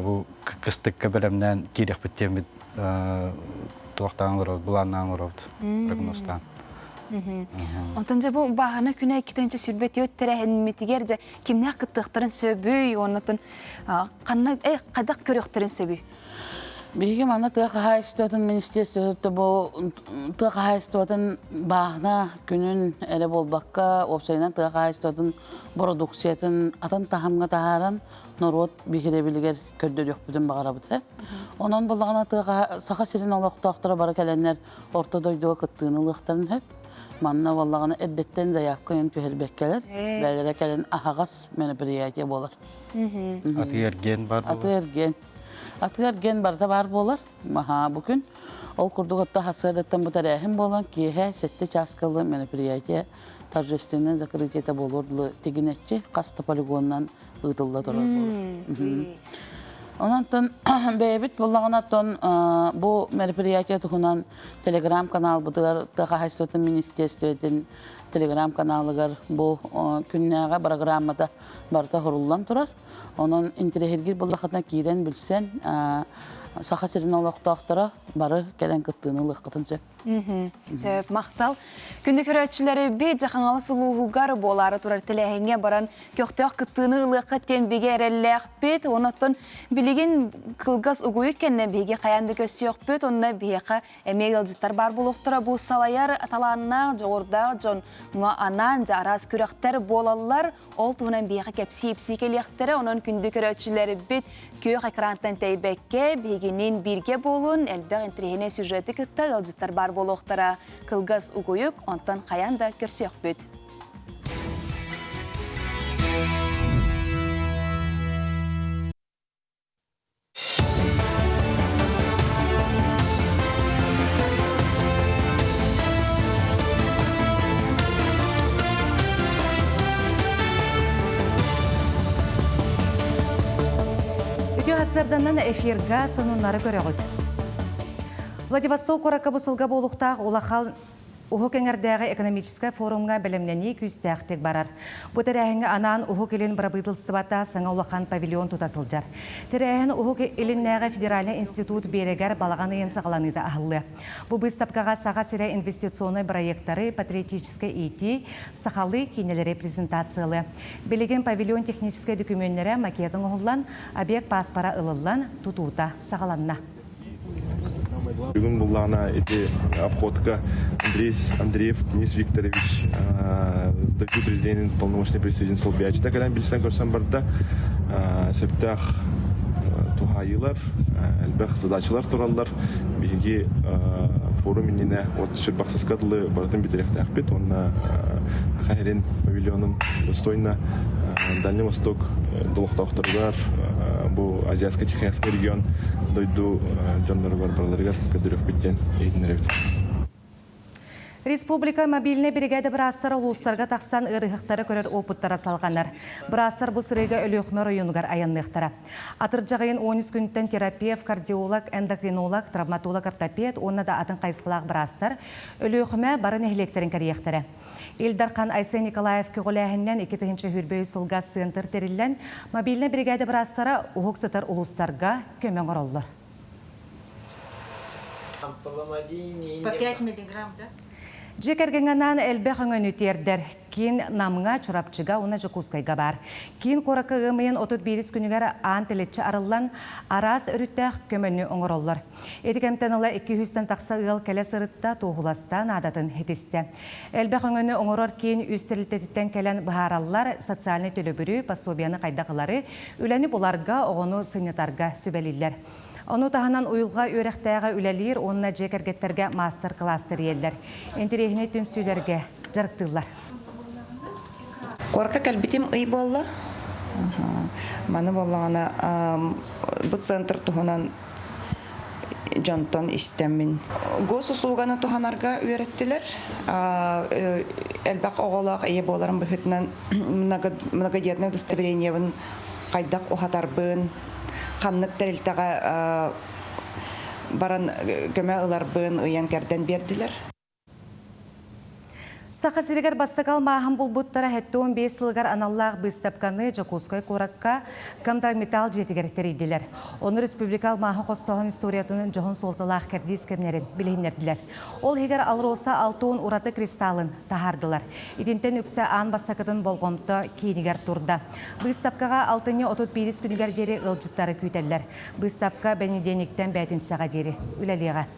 бұл кыстыққа білімнен керек біттемі тоқтан ғырауд, бұланнан ғырауд прогностан. Онтан же бұл бағана күнә кетенче сүрбет өттері әнметігер же кімне қыттықтырын сөбүй, онытын қадақ көріқтерін сөбүй? Биги мана тыга хайстотун министерството бу тыга хайстотун багна күнүн эре болбакка опсайнан тыга хайстотун продукциятын атын тахамга тахаран народ бихиребилгер көрдөрөк бүтүн багарабыт. Онон болгана тыга саха сирин олоктоктора бара келеннер ортодойдуга кыттыынылыктарын хеп. Манна валлагана эрдеттен заявкайын түһербеккелер. Бәлере келен ахагас мероприятие болар. Атыерген бар болар. Атыерген барда бар болар. Маха бүгүн ол курдугатта хасырдаттан бутарахим болан киһе сетте часкалы мероприятие торжественное закрытие болурлы тегинетчи Каста полигоннан ытылла турар болар. Онантан бэбит боллаганаттан бу мероприятие тухунан телеграм-канал бутыгар тахайсотын министерствотын телеграм-каналыгар бу күннәгә программада барта хоруллан турар. Onun interehirgir bolakatna kiren bilsen saha sirine olaqtaqtara bары келен кыттыынылық қытыншы. Сөп мақтал. Күнді көрәтшілері бей жақаңалы сұлуғығар болары тұрар тіләхенге баран көқтеқ кыттыынылық қыттен беге әрелләқ бет, онаттан білеген қылғас ұғуы кәнне беге қаянды көстеуқ бет, онына беге әмек алжыттар бар болуқтыра бұл салайар аталарына жоғырда жон мұға анан жарас көрәқтер болалар, ол туынан беге кәпсі-епсі келектері, оның күнді көрәтшілері бет көк экранттан тәйбәкке бегенен бірге болын, әлбәқ интерегіне сюжеті кітті алжыттар бар болуқтара кылгас угуюк, онтан қаянда көрсеуқ бөт. Үті ғасырданын эфирға сонунлары көріғыд. Владивосток қорақа бұсылға болуқтақ олақал ұхы кәңірдәғі экономическая форумға білімнені күстәқтік барар. Бұтыр әхіңі анан ұхы келін бірабыдылстыбата саңа олақан павильон тұтасылжар. Тір әхін ұхы келіннәғі федеральный институт берегер балаған ең сағаланыды ағылы. Бұл бұстапқаға саға сірі инвестиционный проекттары патриотической ити сақалы кенелері презентациялы. Білеген павильон технической документтері макетін ұғылан, объект паспара ылылан тұтуыта сағаланна. Бүгін бұллағына эти обходка Андреев Денис Викторович, дойду президент, полномочный президент Солбячта, когда білсен көрсен барда, сәптақ тухайылар, әлбәқ задачалар туралар, бейінге форум иніне от шербақсаскадылы баратын бетеректі әқпет, онына қайрен павильоным достойна Дальний Восток долықтақтырдар, бұл Азиатско-Тихоокеанский регион дойду жонлары барбарларыгар көдірек біттен ейдінеревді. Республика мобильный бригада бірастары ұлыстарға тақсан ұрығықтары көрер опыттара салғанар. Бірастар бұл сырыға өліқмер ойынығар аянлықтары. Атыр жағайын 13 күнттен терапевт, кардиолог, эндокринолог, травматолог, ортопед, онына да атын қайсқылақ бірастар өліқме барын әхілектерін кәрияқтары. Илдархан Айсен Николаев көгіләхіннен 2-ші хүрбөй сылға сыйынтыр терілен мобильный бригада бірастары ұғықсытыр ұлыстарға көмен ғыролыр. Жекергенганан әлбәқ өңін өтердер. Кейін намыңа чұрапчыға, оны жықускайға бар. Кейін қорақы ғымайын 31 күнігер аң тілетші арылан арас өріттәқ көміні оңыролыр. Етікемтенілі 200-тен тақса ұғыл кәлі сырытта тоғыластан адатын хетісті. Әлбәқ өңіні оңырор кейін үстірілтеттен кәлін бұхаралылар социальный төлі бүрі пособияны қайдақылары үләні бұларға оғыны сынетарға сөбәлілер. Оны тағынан ұйылға өріқтәға үләлер, онына жекергеттерге мастер-кластер елдер. Энтерегіне түмсүйлерге жарықтылар. Корка кәлбетім ұй болы. Маны болағына бұл центр тұғынан жантон істемін. Гос ұсылғаны тұғанарға үйреттілер. Әлбәқ оғалақ ие боларын бұхытынан многодетный удостоверениевін қайдақ ұхатарбын. Қаннық тәрілтіға баран көмә ұлар бұн ұян кәрден берділер. Сақасырығар бастықал мағын бұлбұттара хәттуын 5 сылғар аналлағы бұстапқаны Жакускай қораққа камдар металл жетігеріктер еділер. Оны республикал мағын қостағын историятының жоғын солтылақ кәрдейс кәмнерін білейнерділер. Ол хегер алроса алтуын ураты кристалын тахардылар. Идентен үксі аң бастақытын болғымты кейінігер тұрда. Бұстапқаға алтыны 35 күнігер дері ұлжыттары күйтелер. Бұстапқа бәнеденіктен бәтін саға дері. Үләлеға.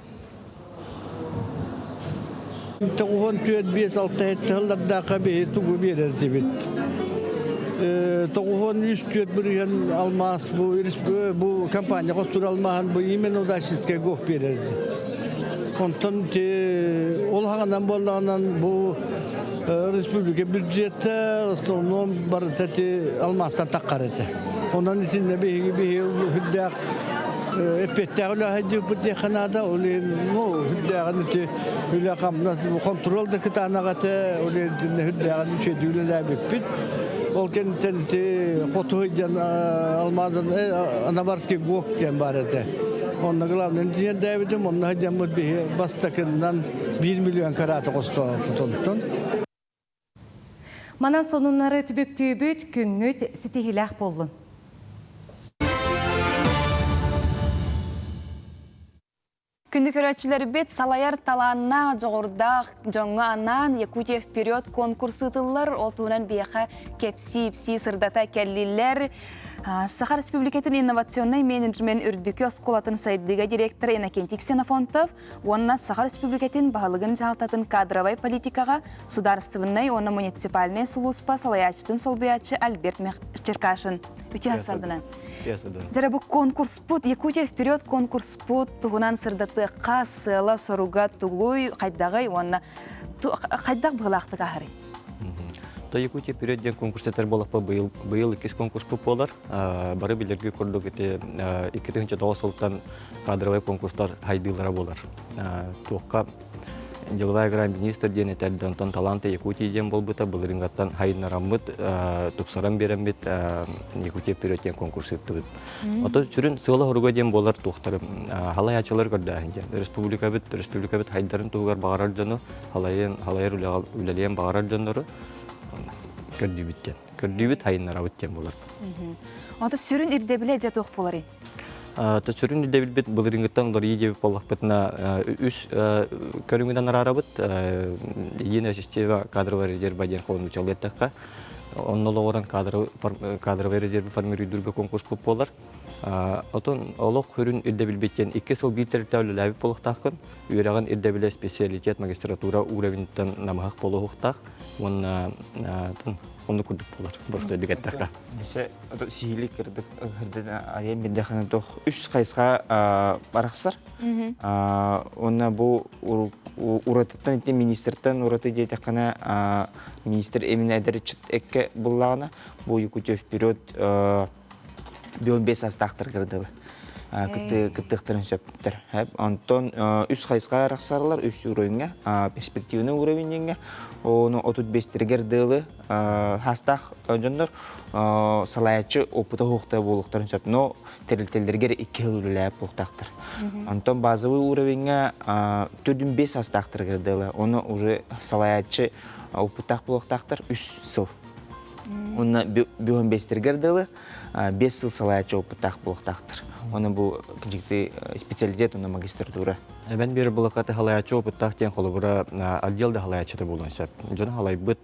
Тоғын түйет 5-6 тығылдардаға бейі тұғы берер дебет. Тоғын 3 түйет бүрген алмас, бұл компания қостыр алмаған, бұл емен удаческай көк берер. Онтан ол хағанан болғанан бұл республика бюджеті основном бар тәте алмастан таққар еті. Онан итінде бейі хүддәқ эппеттәгүлә һәҗү бит ханада улен ну хәдәгән те үлә камнас контроль да китанагата улен хәдәгән чедүлә бит ол кентен те фотоҗан алмадан анабарский гок тем барыды онны главный ден дәвидем онны һәҗәм бит бастакыннан 1 миллион карата косто тонтон. Манан сонуннары түбүк-түбүт күңгөт ситихилах болдун. Күнді көрәтшілері бет салайар таланна жоғырдақ жоңға анан Якутия вперед конкурсы тылылар, ол туынан бияқа кепси сырдата кәлілер. Сахар Республикатын инновационный менеджмент үрдікі осколатын сайдыға директоры Иннокентий Ксенофонтов, онына Сахар Республикатын бағылығын жағалтатын кадровай политикаға сударыстывыннай, оны муниципальный сұлуспа салаячтың солбиячы Альберт Черкашин. Үте асардынан. Зәрі бұл конкурс бұд, Якутия вперед конкурс бұд, тұғынан сырдаты қасыла соруға тұғой қайдағай, онына қайдаг бұғылақты қағыры? Якутия вперед ден конкурстетер болақ па бұйыл 2 конкурс бұп болар. Бары білерге көрдік еті 2-9 сылттан кадровай конкурстар хайдылара болар. Туаққа Деловая гран-министр ден етәлден таланты Якутия ден бол бұта, бұл ринғаттан хайдынаram бұд, тұпсарам берем бет Якутия вперед ден конкурс етті бұд. Ото сүрін сылы ғырға ден болар туқтары. Халай ачылар көрді. Республика бет хайдарын туғар бағарар жаны, халайыр үлелейен бағарар жанлары көрдібіт хайынлара өттен болар. Онда сүрін ирдебіле жа тоқ болары? Сүрін ирдебіл бұл ринғыттан олар егебіп болақ бітіна үш көріңгіден арара бұд. Ені әшістева кадровый резерва ден қолын ұчалы еттіққа. Оннол оғыран кадровый резерві формируйдурға конкурс бұп болар. Отын олық хүрін ирдебіл беттен 2 сыл бейтер тәулі ләбіп болықтақын. Үйраған ирдебілі специалитет магистратура уровенттен намағық болу ұқтақ. Оны күрдік болар, бұрысты өдігеттіққа. Несе, сихили кірдік айын бендіқаны тоқ 3 қайсыға барақсыр. Оны бұл ұратыттан етті министртен ұраты дейтіққана министр әмін әдірі чыт әкке бұллағына бұл Якутия вперед 5 астақтыр кірділі. Кыттықтырын сөптір. Антон 3 қайсыға арақсарылар, 3 уровенге, перспективны уровенге, оны 35-тергер дылы хастақ жондар салаячы опыта хоқта болуқтарын сөп, но тәрілтелдергер 2 үліләп болуқтақтыр. Антон базовый уровенге 4-5 астақтыр дылы, оны уже салаячы опытақ болуқтақтыр 3 сыл. Оны 15-тергер дылы 5 сыл салаячы опытақ болуқтақтыр. Оны бұл кінжікті специалитет, оны магистратура. Бән бері бұлақаты халаячы опыттақ тен қолыбыра отделда халаячыты болуынша. Жоны халай бұд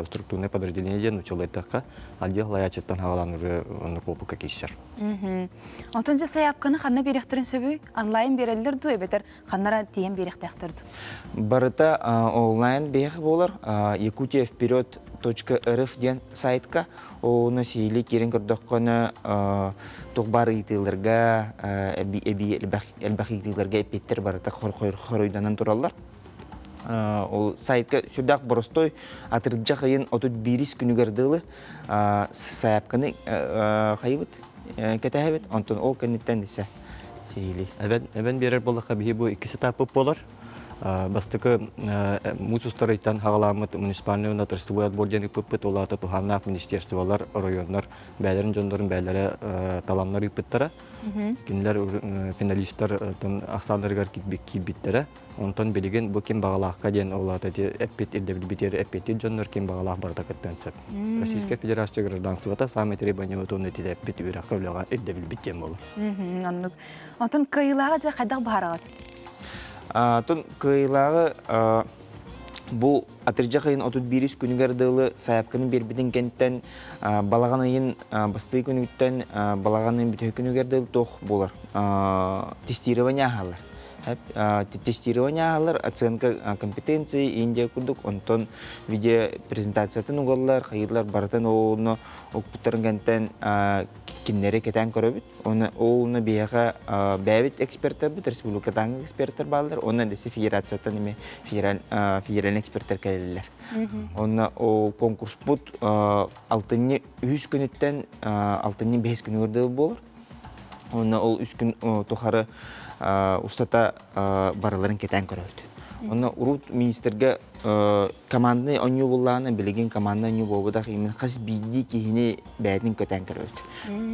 структурный подразделение ден учалы еттіққа отдел халаячыттан хағалан уже оны қолпықа кешер. Онтынжы саяпқаны қанна беректерін сөбүй? Онлайн берелілер ду әбетер қаннара дейін беректерді? Барыта онлайн бейхі болар. Якутия вперед.рф ден сайтқа. Оны сейлі керен көрдіққаны тұғбар етілерге, әлбәқ етілерге әпеттер барыта қоройданан тұралар. Ол сайтқа сүрдақ бұрыстой атырджа қайын 31 күнігерділі саяпқаны қайыбыт, кәтәхәбет, онтын ол кәнеттен десе сейлі. Әбән берер болаққа бейі бұл 2 этапы болар. Бастыкы мусустарыйтан хагаламыт муниципальный унатрыстывы отборден иппыт олата туханнак министерстволар, райондар, бәлерин жондорун бәлері таламнар иппыттара. Кинлер финалисттар Аксандаргар кибиттері. Онтон билеген бу кем багалакка ден олата эппет илдебил битер эппет жондор кем багалак барда кеттенсеп. Российская Федерация гражданствота самые требования утон эти эппет үракка билага илдебил биттен болу. Онтон кыйлага же кайдак барагат? Тон кыйлагы бу атыржакайын 31 күнүгөр дылы саяпканын бербиден кенттен балаганайын басты күнүттен балаганын бүтө күнүгөр дылы тох болар. Тестирование халар. Тестирование халар, оценка компетенции, Индия курдук, онтон видео презентациятын уголлар, хайырлар баратан оуну окуттарын кенттен киннере кетен көрөбүт. Оны бияга бәбит эксперттер бит, республикадан эксперттер балдар, оны десе федерациятан эме федераль эксперттер келелер. Оны конкурс бут 6 күнүттен 5 күнүгөрдө болор. Оны ол 3 күн тухары устата бараларын кетен көрөбүт. Оны урут министрге команданы оню булланы билеген команда оню болбудак именно кас бидди кихини бәдин көтен көрөбүт.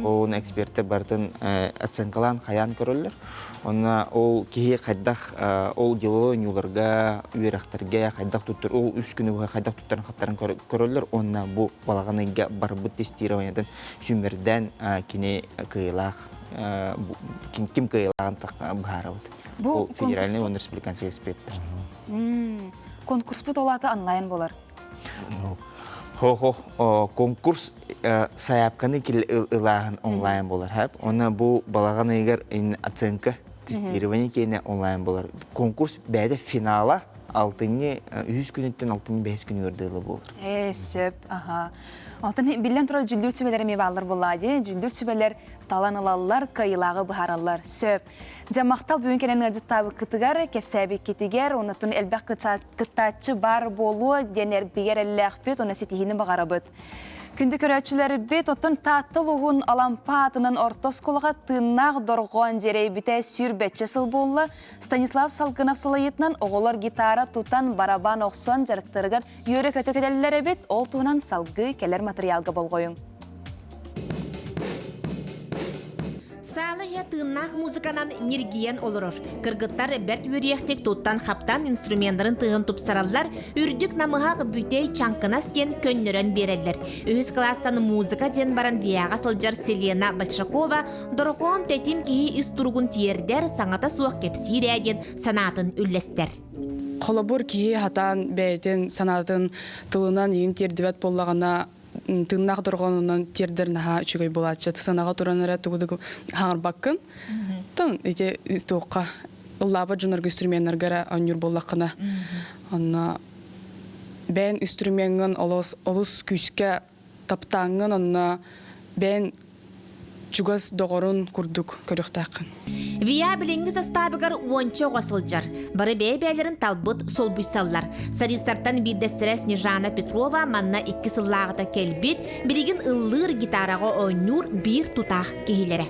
Оны эксперттер бартын оценкалан хаян көрөллөр. Оны ол кихи кайдах ол дело онюларга, үйрактарга кайдах туттур, ол 3 күнү кайдах туттарын каттарын көрөллөр. Оны бу балаганыга барбыт тестированиядан сүмөрдөн кини кыйлак ким кыйлаган баарабыт. Бу федеральный он республиканский эксперттер. Конкурс бут олаты онлайн болар. Конкурс саяпканы кил ылагын онлайн болар. Оны бу балаган эгер оценка тестирование кейне онлайн болар. Конкурс бәді финала 6 күнүттен 5 күн өрділі болар. Сөп, Онтан билен тура жүлдүр сүбелер мебалар болады. Жүлдүр сүбелер талан алалар, кайылагы бахаралар. Сөп. Жамақтал бүгін кенен ғадзыттабы кытыгар, кефсәбі кетігер, онытын әлбәк кытатчы бар болу, денер бігер әлі әқпет, оны сетихіні бағарабыд. Күнді көрәтшілері бет отын таттыл ұғын алампатының ортос қолға тыннақ дорған жерей біте сүрбетчі сыл болы, Станислав Салгынов сылайытынан оғылар гитара тұтан барабан оқсон жарықтырығар үйері көті кәделілері бет, ол туынан салғы келер материалға болғойын. Сағылы тыыннақ музыканан нергиен олырыр. Кыргыттар бәрт өрияқтек тоттан қаптан инструментарын тыгын тұпсаралар, үрдік намығақ бүтей чанқына сен көннерін берелер. Өз кластан музыка ден баран вияға сылжар Селена Большакова, дұрғуан тәтім кейі истургун тиердер саңата суақ кепсиряден санатын үллестер. Қолабыр кейі хатан бәйтен санатын тылынан ең тердібәт болағына тыннақ тұрғанынан тердерін үчігей болады. Жаты санаға тұраныры тұғыды хаңыр баққын. Тын, ете тұққа ұллабы жынырғы инструментергері өңір болақына. Бән инструменттің олыс күске таптаңын, бән чугас доғырын күрдік көріқтақын. Вия біліңгі састабығар уонча оғасылжар. Бары бәйбәлерін талбыт сол бұйсаллар. Садистартан биддестері Снежана Петрова манна 2 сыллағыда келбет, білігін ұллыр гитараға ойнур бір тұтақ кейлері.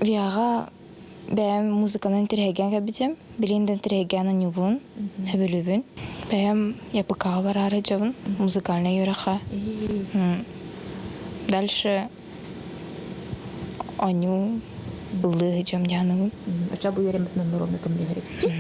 Вияға бәйім музыканын тірхеген кәбітем, білінден тірхегенін юбын, әбілібін. Бәйім япықаға барары жабын, музыкальный юраға. Дальше аню былығы жам жанығын. Ача бұл ереметін нұрымды көмбе веректі?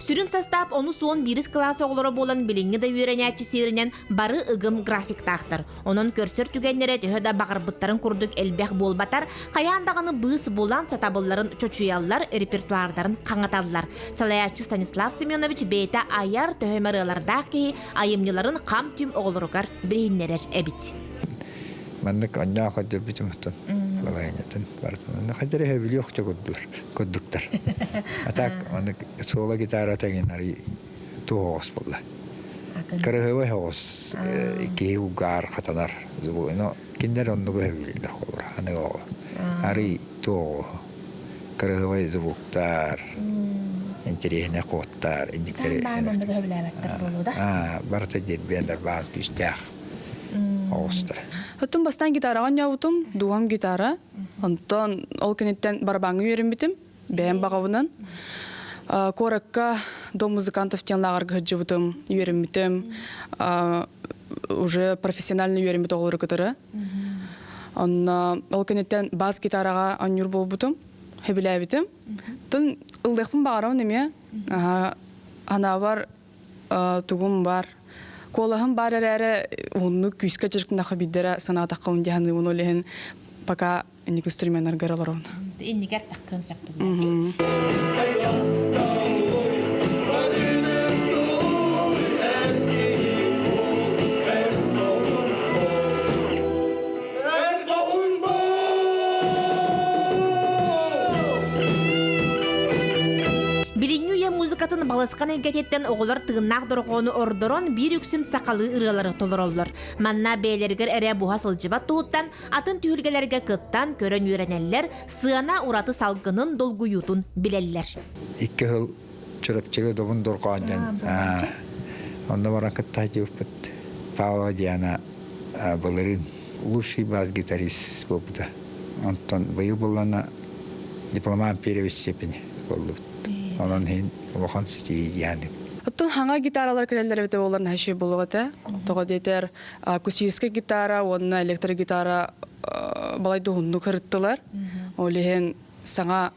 Сүрін састап, оны суын біріс класс оғылары болан біліңі да үйренәтчі серінен бары ұғым график тақтыр. Оның көрсір түгенлері түйеді бағырбыттарын күрдік әлбәқ болбатар, қаяндағыны бұғыс болан сатабыларын чочуялар, репертуардарын қаңаталылар. Салаячы Станислав Семенович бейті аяр түйемерілерді кейі айымныларын қам түм оғылырығар бірейінлерер әбіт. Мәнік анна қадыр бітімістің балайынетін бартын. Қадыр әбілі оқты көддіктір. Атақ сола гитара тәген әрі туғыз болды. Кіріғығы оғыз кейі ұғар қатанар. Кендер онығы әбілілер қолыр. Аны оғы. Әрі туғы. Кіріғығы зұбықтар. интересне коттар, индиктери. Барта дербендер баал күстях. Остар. Оттон бастан гитараға яутум, дуам гитара. Онтон ол кенеттен барабаңы үйренбитим, бәйін бағавынан. Коракка до музыкантов тенлағар гыджыбытым, үйренбитим. Уже профессионально үйренбит оғылыры көтірі. Ол кенеттен бас гитараға анюр болбутым, хебіләбитим. Тон ылдықпын бағарауын еме. Ана бар, туғым бар. Колахым бар әрі оны күйіске жүркінақы биддері санатаққа өндіғаны оны олеген пока әнек үстірмен арғар алар оны. Эннигер таққын сақты. Музыкатын балысқан елгететтен оғылар тығыннақ дұрғаны ордырон бір үксін сақалы ұрылары толыролыр. Манна бәйлергер әрі бұға сылжыбат тұғыттан, атын түйілгелерге кыттан көрін үйренелер, сығана ұраты салғынын долгуютын білелер. 2 жыл чүріпчігі добын дұрғандан. Онда баран кыттай жөппіт. Павлова Диана бұлырын лучший бас-гитарист болбыда. Онтон бұйыл болана дипломат первой степени болды. Онан хин оған сетейі яны. Оттон хаңа гитаралар кірелер өте оларын әші болуғыты. Тоға дейтер акустический гитара, онына электрогитара балайды ғынды кіріттілер. Олеген саңа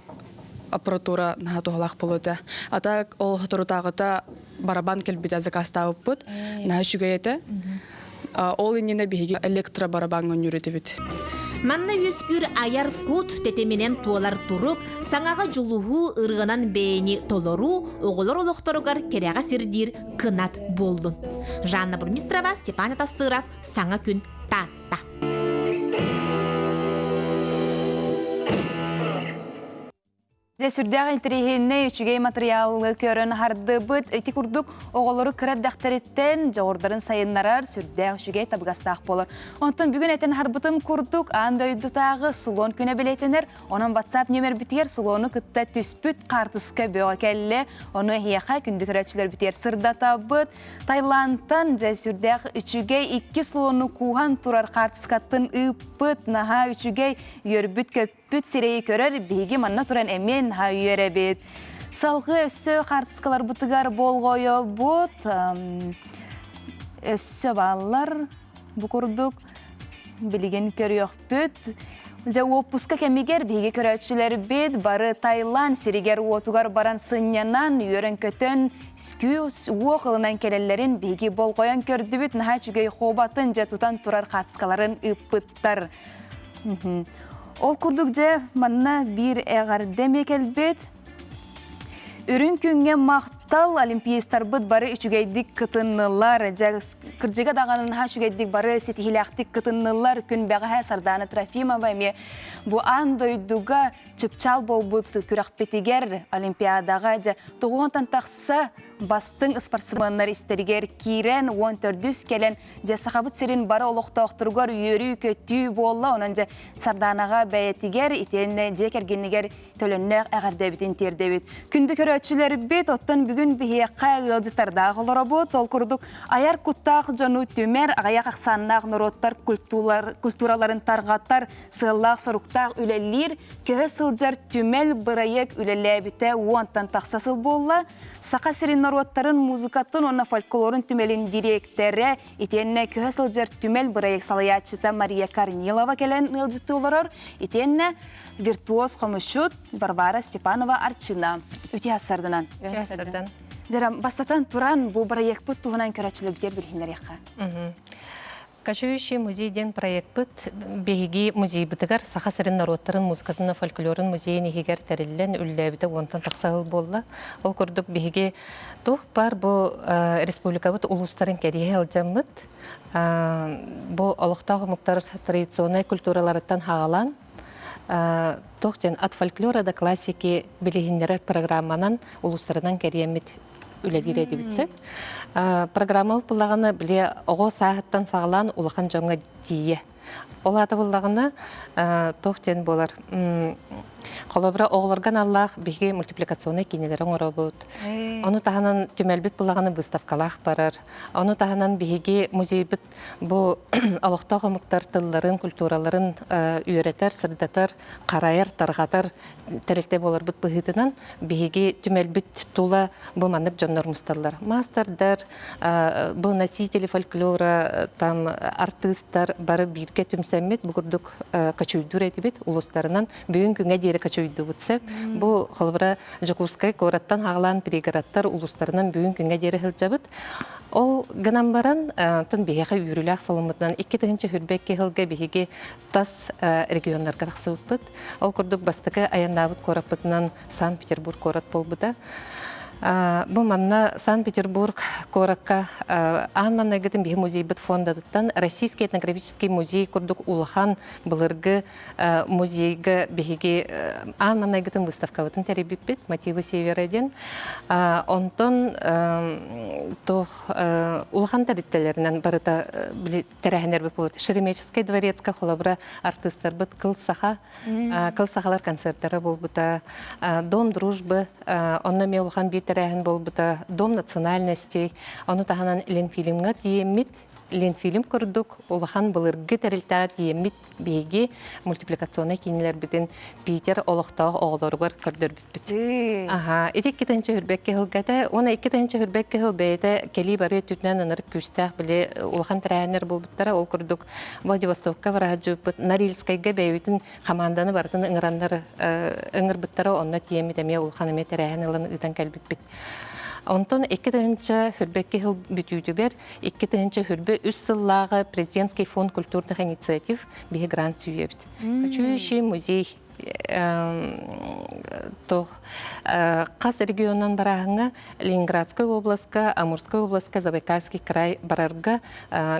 аппаратура наға тоғалақ болуды. Атақ ол тұрытағыта барабан келбеті закастауып бұд, наға жүгейеті. Ол еніне бейге электробарабанғын үйреті біт. Манна үскүр аяр кут тетеменен туалар туруп, саңаға жулуғу ырғынан бейни толору, оғылар олықтырығар кереға сирдир кынат болдun. Жанна Бурмистрова, Степан Тастыров, Саңа күн татта. Сүрдәғ интерегенне үчігей материалы көрін харды бұд, әйті күрдік оғылары кіріп дәқтәреттен жоғырдарын сайынларар сүрдәғ үчігей табығастақ болыр. Онтын бүгін әтен харбытым күрдік, аңда өйдітағы сұлон күні білетінер, оның WhatsApp нөмір бітер сұлоны күтті түспүт қартысқа бөға кәлі, оны хияқа күнді көрәтшілер бітер сырдата бұд. Тайландтан сүрдәғ үчігей 2 сұлоны куған тұрар қартысқаттың үппыт, наға үчігей өрбіт көп Бүт сирейі көрер, бейгі манна туран әмен ха үйері бет. Салғы өссі қартысқалар бұтығар болғойы бұт. Өссі балалар бұқырдық, білген көріоқ бүт. Опуска кәмегер бейгі көрәтшілер бет, бары Тайланд сирегер отуғар баран сынянан, үйерін көтін, скүй оғылынан келелерін бейгі болғойын көрді бүт, наға чүгей қобатын жа тұтан тұрар қартысқаларын үппыттар. Ол күрдік же манна бір әғар демек әлбет. Үрін күнге мақтал олимпиестар бұд бары үшігейдік кытыннылар. Кіржеге дағанын ха үшігейдік бары сетихилақтық кытыннылар күн бәғі сарданы Трофимова ме. Бұ андойдуға чыпчал бол бұд күрақпетігер олимпиадаға же тұғуғантан тақса бастың спортсменнар истерігер кирен 14 келен же сақабыт сирин бары олықта оқтырғар үйері көттүй болла, онан же сарданаға бәйетігер, итенне же кергенігер төленнәқ әғардебітін тердебіт. Күнді көрәтшілер бет, оттан бүгін бігеққа ғылдытардағы олара бұд, ол күрдік аяр құттақ жону түмер, ағаяқ ақсаннақ нұроттар культураларын тарғаттар, сыллақ сұрықтақ үлелер, көхі сылжар түмел бұрайек үлеләбіті уантан тақсасыл болла, сақа сирин нұроттарын музыкатын, онна фольклорын түмелін директері, итенне көхі сылжар түмел бұрайек салаячыта Мария Корнилова келен ғылдыты оларар, итенне виртуоз қомышут Барбара Степанова Арчина. Үте асардынан. Жарам, бастатан туран бұл бұрайек бұт туғынан көрәтшілі бітер білгендер еққа. Кашующий музейден проект быт беги музей бытыгар саха сырын народтарын музыкатын фольклорын музейін егер тәреллен үлләбіті онтан тақсағыл болла. Ол көрдік беги тух бар бұл республика быт улустарын кәрие алжамыт. Бұл олықтағы мұқтар традиционный культураларыттан хағалан. Тух жен от фольклора да классики білігіндері программанан улустарынан кәриемет үләдер едібітсі. Программа бұлағаны біле оғы сағыттан сағылан улақан жоңға дейі Олаты боллағына тоқтен болар. Қолабыра оғылырған Аллах бігі мультипликационный кинелері оңыра бұд. Оны тағынан түмәлбіт болағаны выставкалақ барар. Оны тағынан бігі музейбіт бұл алықта ғымықтар тылларын, культураларын үйретер, сырдатар, қарайыр, тарғатар тәрілте болар бұд бұғытынан бігі түмәлбіт тула бұл мандық жонлар мұсталар. Мастердар, бұл носители фольклора, там артисттар бары бірге түмсәммет бұғырдық качуйдур әтібет ұлыстарынан бүгін күнге дейірі качуйду бұтсы. Бұл қалбыра Жокускай кораттан ағылан перегораттар ұлыстарынан бүгін күнге дейірі хылжабыт. Ол гынан баран тын бейеға үйрілі ақсалымытынан 2-тігінші хүрбекке хылға бейеге тас регионларға тақсы бұппыт. Ол күрдік бастықы аяндабыт кораппытынан Санкт-Петербург корат болбыда. Бұл манна Санкт-Петербург коракка анман әгітін бейі музейбіт фондадыттан Российский этнографический музей күрдік Улахан бұлырғы музейгі бейге анман әгітін выставка бұтын тәребіппет мотивы севереден. Онтон Улахан тәріттелерінен барыта тәрәхінер бұп болады. Шереметческий дворецка қолабыра артистар бұт қыл-сақалар концерттері бол бұта. Дом дружбы, онна ме Улахан бейт тәрәхін бол бұта. Дом национальностей, оны тағанан Ленфилимға тиеммет, Ленфилим көрдік, Улахан бұлырғы тәрілтәр тиеммет бейге мультипликационный кейнелер бітін Питер олықтағы оғыларғар көрдір бітбіт. Етек кетінші хүрбәкке хылғады, оны 2-тінші хүрбәкке хылбәйді кәлі бары түтінен ұнырық күстәқ біле Улахан тәрәхінер бол бұттара, ол көрдік Владивостокқа варағаджы бұт, Норильскайға бәйуетін қаманданы бардың ұңырандар ұңыр бұттара, онына тиеммет әме Улахан әме тәрәхін ұлын ұйтан кәлбіт біт. Онтон 2-тінші хүрбәкке хыл бүтүйдігер, 2-тінші хүрбі үс сыллағы президентский фонд культурных инициатив бейі грант сүйебіт. Качующий музей қас регионнан барағыңа Ленинградская областка, Амурская областка, Забайкальский край барарға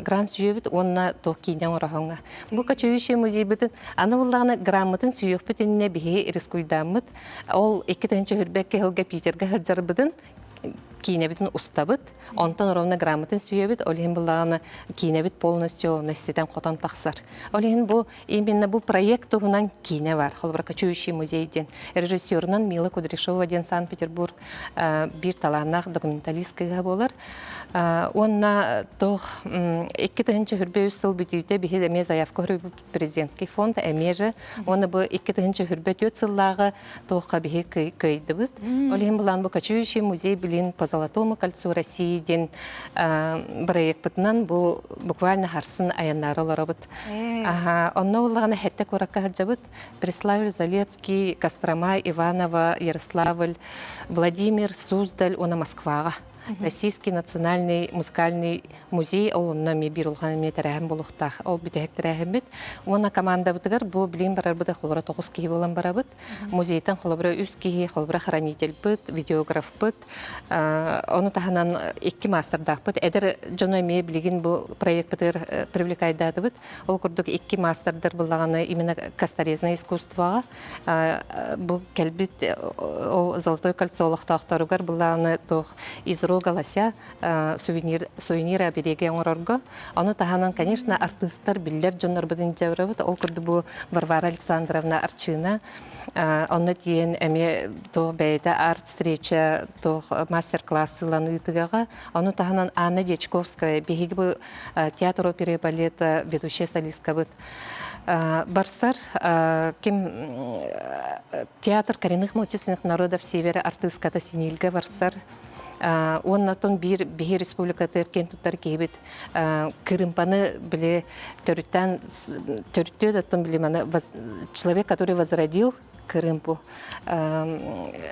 грант сүйебіт, онына тоқ кейден орағыңа. Бұл качующий музей бітін, аны болағына грамотын сүйек бітініне бейі рискуйдамыд. Ол 2-тінші хүрбәкке хылға Питерге хылжар бітін, кинебитин устабыт, онтон ровно грамотын сүйебит, олихин буллагана кинебит полностью нестетен хотан тақсар. Олихин бу именно бу проект тугунан кине бар, холбара качующий музейден. Режиссерынан Мила Кудряшова ден Санкт-Петербург бир таланақ документалисткага болар. Онна тох 2-тінші хүрбе үс сыл бүтүйте бихи әме заявка хүрбе президентский фонд әмежі. Оны бу 2-тінші хүрбе төт сыллағы тоққа бихи көйді бұд. Олихин булан бу качующий музей билин по Золотому кольцу России ден проект бұтынан бу буквально харсын аяннары олары бұд. Онна олағына хәтті көракка хаджабыд Преславль, Залецкий, Кострома, Иваново, Ярославль, Владимир, Суздаль, оны Москваға. Российский национальный музыкальный музей олынна мебир олғаны тәрәхім болуқтақ. Ол бүтәк тәрәхім біт. Оны команда бұтығар бұл білейін барар бұды қолыбыра 9 кейі болан бара бұд. Музейтен қолыбыра 3 кейі, қолыбыра хранитель бұд, видеограф бұд. Оны тағынан 2 мастердақ бұд. Әдір жоны ме білеген бұл проект бұтығар привлекайдады бұд. Ол күрдік 2 мастердер бұлағаны именно касторезное искусствоға. Бұл кәлбіт ол золотой кольцо олықтақтарығар бұлағаны тоқ изру галася сувенира береге оңорорго. Оны таханан, конечно, артисттар биллер жоннор бидин жаврабыт. Ол курду бу Варвара Александровна Арчина. Онны тиен эме то бәйді арт-встреча, то мастер-классы ланыйтыгаға. Оны таханан Анна Дечковская, бейгі бу театр оперы балета ведущая солистка быт. Барсар, театр коренных малочисленных народов Севера, артистката Синильга Барсар. Оннатон бир республика теркен туттар кейбит кырымпаны биле төрттен биле мана человек, который возродил Крымпу,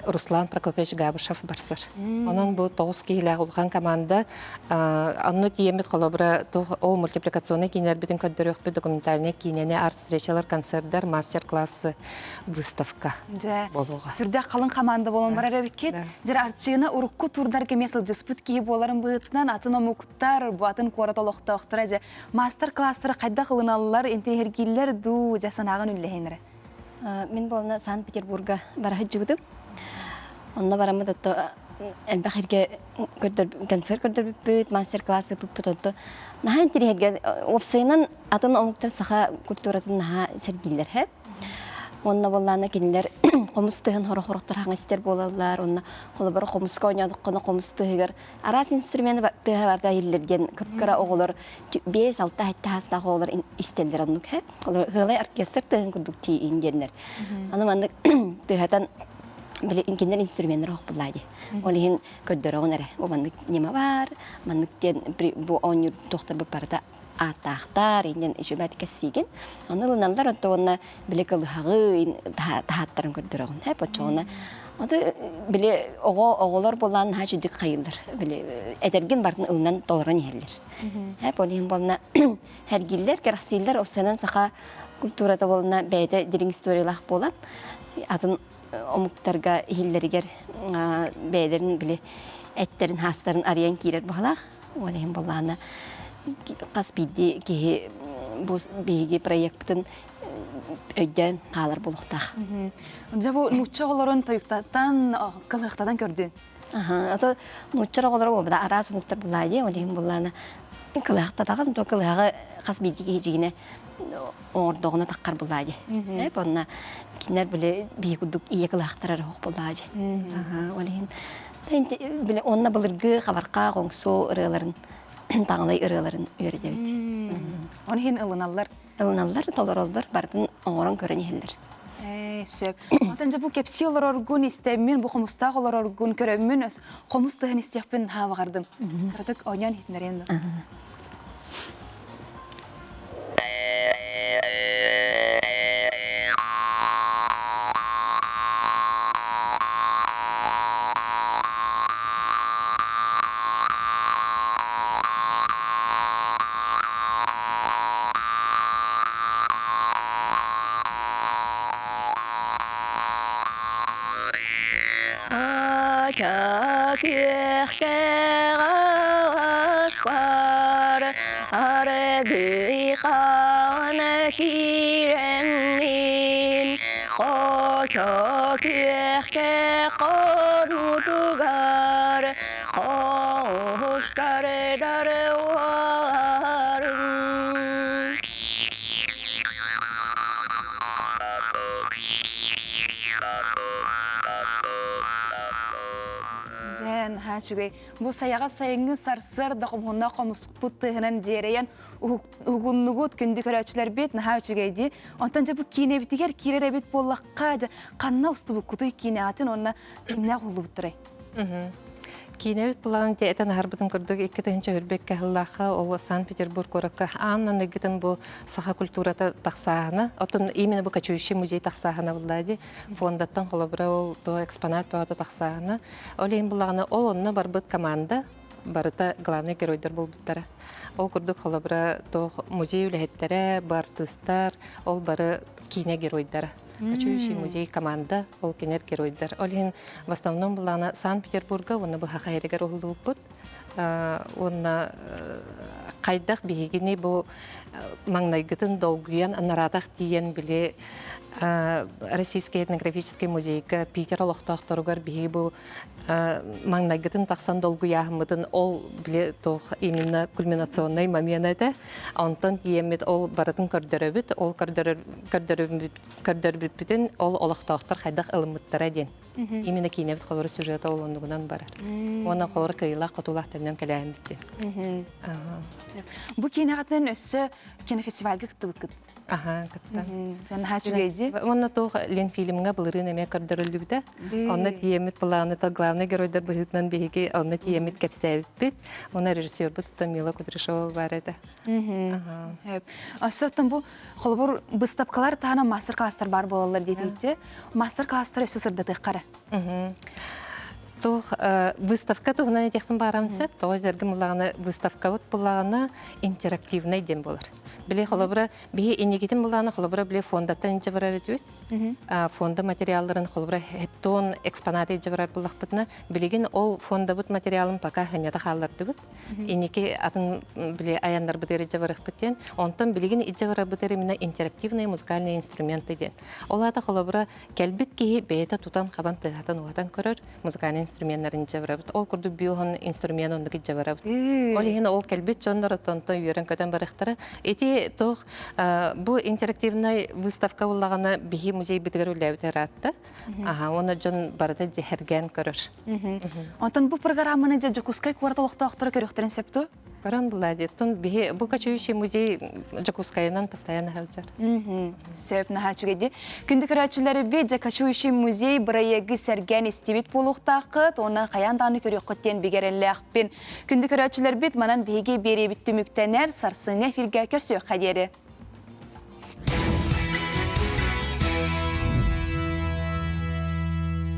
Руслан Прокопьевич Габышев Барсар. Онон бу 9 кейлі улхан команда. Анны тиемет холобра ол мультипликационный кейнер битин көддөрөк бит документальный кейнене арт-встречалар, концерттер, мастер-классы, выставка. Сүрдө қалың команда болон бар әребекет. Жер артчыгына урукку турдар кемесіл жыспыт кейі боларын бұғытынан атын омуктар, бұ атын кораталықта оқтыра. Мастер-класстары қайда қылыналылар, интерхергейлер ду жасанағын үлләйінірі. Мен болна Санкт-Петербурга барахыт жыбыдым. Онна барамы элбахирге концерт көрдөрбүт, мастер-класс өпүт. Нахан тирихерге опсайынан атын омуктар саха культуратын наха сергилер хеп. Онна болланы кинилер комустыгын хорохороктор хаңастер болалар. Онна холобор комуска ойнадыкканы комустыгыр. Арас инструменты тыга барда илерген көпкара оголор 5-6 хатта хастагы оголор истелдер онук хеп. Хылай оркестр тыгын курдук ти ингеннер. Аны мандык тыгатан биле кинилер инструменттер ок булайды. Олин көддөрөгөн эре. Бу мандык неме бар? Мандык тен бу онюр доктор бу барда атақтар, инден жөбәтке сиген. Оны лыналар отуына біле кылыхағы тахаттарын көрдірігін. Хәп отчуына. Оды біле оғылар болан хажыдық қайылыр. Біле әдерген бардың ылынан долыран ерлер. Хәп олейін болына әргелер, керақсилер опсанан сақа культурада болына бәйді дерің историялақ болан. Атын омуктарға хиллерігер бәйдерін біле әттерін, хастарын ариян кейлер болақ. Олейін болана қас бейді кейі бұл бейге проекттің өйден қалар болуқтақ. Онда бұл нұтчы оларын тойықтаттан, қылықтадан көрдің? Ото нұтчы олары ол, бұда арас мұқтар бұлайды, олейін бұланы қылықтадағын, то қылығы қас бейді кейі жегіне оңырдығына таққар бұлайды. Онына кенер біле бейгудық ие қылықтарар оқ бұлайды. Олейін. Онына бұлырғы қабарқа қоңсу ұрыларын таңлай ырыларын үйрәдебет. Оны хин ылыналар? Ылыналар, толар олар, бардың оңырын көрін ехелдер. Сөп. Атанжа бұл кепси олар оргун істемін, бұл қомыстақ олар оргун көрімін, қомыстығын істеқпін хавағардым. Кірдік ойнан хитінер енді. Бұл саяға сайыңы сарсыр дақымғына қомыс бұттығынан дейрейен ұғыннығыт күнді көрәтшілер бет наға өчігейді. Онтан жа бұл кейіне бітігер кейлер әбет болаққа қанна ұсты бұл күті кейіне атын онына кімне қолы бұттырай. Кейіне бет болағын де әтін ғарбытын күрдігі 2-ші үрбек кәхіллақы ол Санкт-Петербург ораққа аннан егітін бұл саха культурата тақсағыны. Отын именно бұл качующий музей тақсағыны бұлайды. Фондаттан қолабыра ол экспонат бауыты тақсағыны. Олейін бұлағыны ол онына бар бұд команда, барыта главный геройдер бұл бұттары. Ол күрдік қолабыра музей үләхеттері, бар тыстар, ол бары кейіне геройдары. Качующий музей команда, ол кенер геройдар. Олин в основном была на Санкт-Петербурга, он был хахайрегар улупут. Он кайдах бигини бу маңнайгытын долгуян анаратах тиен биле Российский этнографический музей Питер олохтахторугар биги бу маңнайгытын тахсан долгуяхмытын ол биле тох именно кульминационный момент это. Антон тиемет ол баратын көрдөрөбүт, ол көрдөрбүтүн ол олохтахтор хайдах ылымыттара ден. Именно кейнебит қолыры сюжеті ол ондығынан барар. Оны қолыры кыйлақ құтулақ төннен кәләйін бітті. Бұл кейіне қатынан өссі кинофестивальге күтті бұт? Аха, күтті. Сән хачу гейді? Оны тоқ лен фильміңе бұлырын әме көрдірілі біті. Оны тиемет бұлағыны то главный геройдар бұғытынан бейге, оны тиемет кәпсәйіп біт. Оны режиссер бұт, Мила Кудряшова бар еді. Сөттен бұл қолыбыр бұстапқалар тағына мастер-кластар бар болалар дейті. Мастер-кластар өсі сырдатық қара. Выставка туғынан етекпін барамсы, тоғы жергі мұлағына выставка бұт бұлағына интерактивный дем болар. Биле холобра бии инегитин буланы холобра биле фондаттан инче барар этүт. Фонда материалларын холобра хеттон экспонаты инче барар буллахпытна билеген ол фонда бут материалын пока ханята халларды бут. Инеки атын биле аяндар бутер инче барах бутен. Онтон билеген инче барар бутер именно интерактивные музыкальные инструменты ден. Олата холобра келбит ки бейта тутан хабан плехатан уатан көрөр музыкальный инструменттер инче барар бут. Ол курду биохон инструмент ондук инче барар бут. Ол ехин ол келбит жондар тонтон үйрен көтөн барахтары. Эти тох бу интерактивный выставка буллагана бихи музей битгер үләбитер атты. Оны жон барда жехерген көрөр. Онтон бу программаны Жакускай кварта вакытта актыры көрөктөрүн септу. Карам булади. Тон бихи бу качующий музей Жакускайнан постоянно халжар. Сөп нахачугеди. Күндү көрөчүлөрү бе Жакушующий музей бирайыгы серген истибит болуктакыт, оны каянданы көрөккөттен бигереллекпин. Күндү көрөчүлөр бит манан биги бери биттүмүктенер сарсыңа филге көрсөк кадери.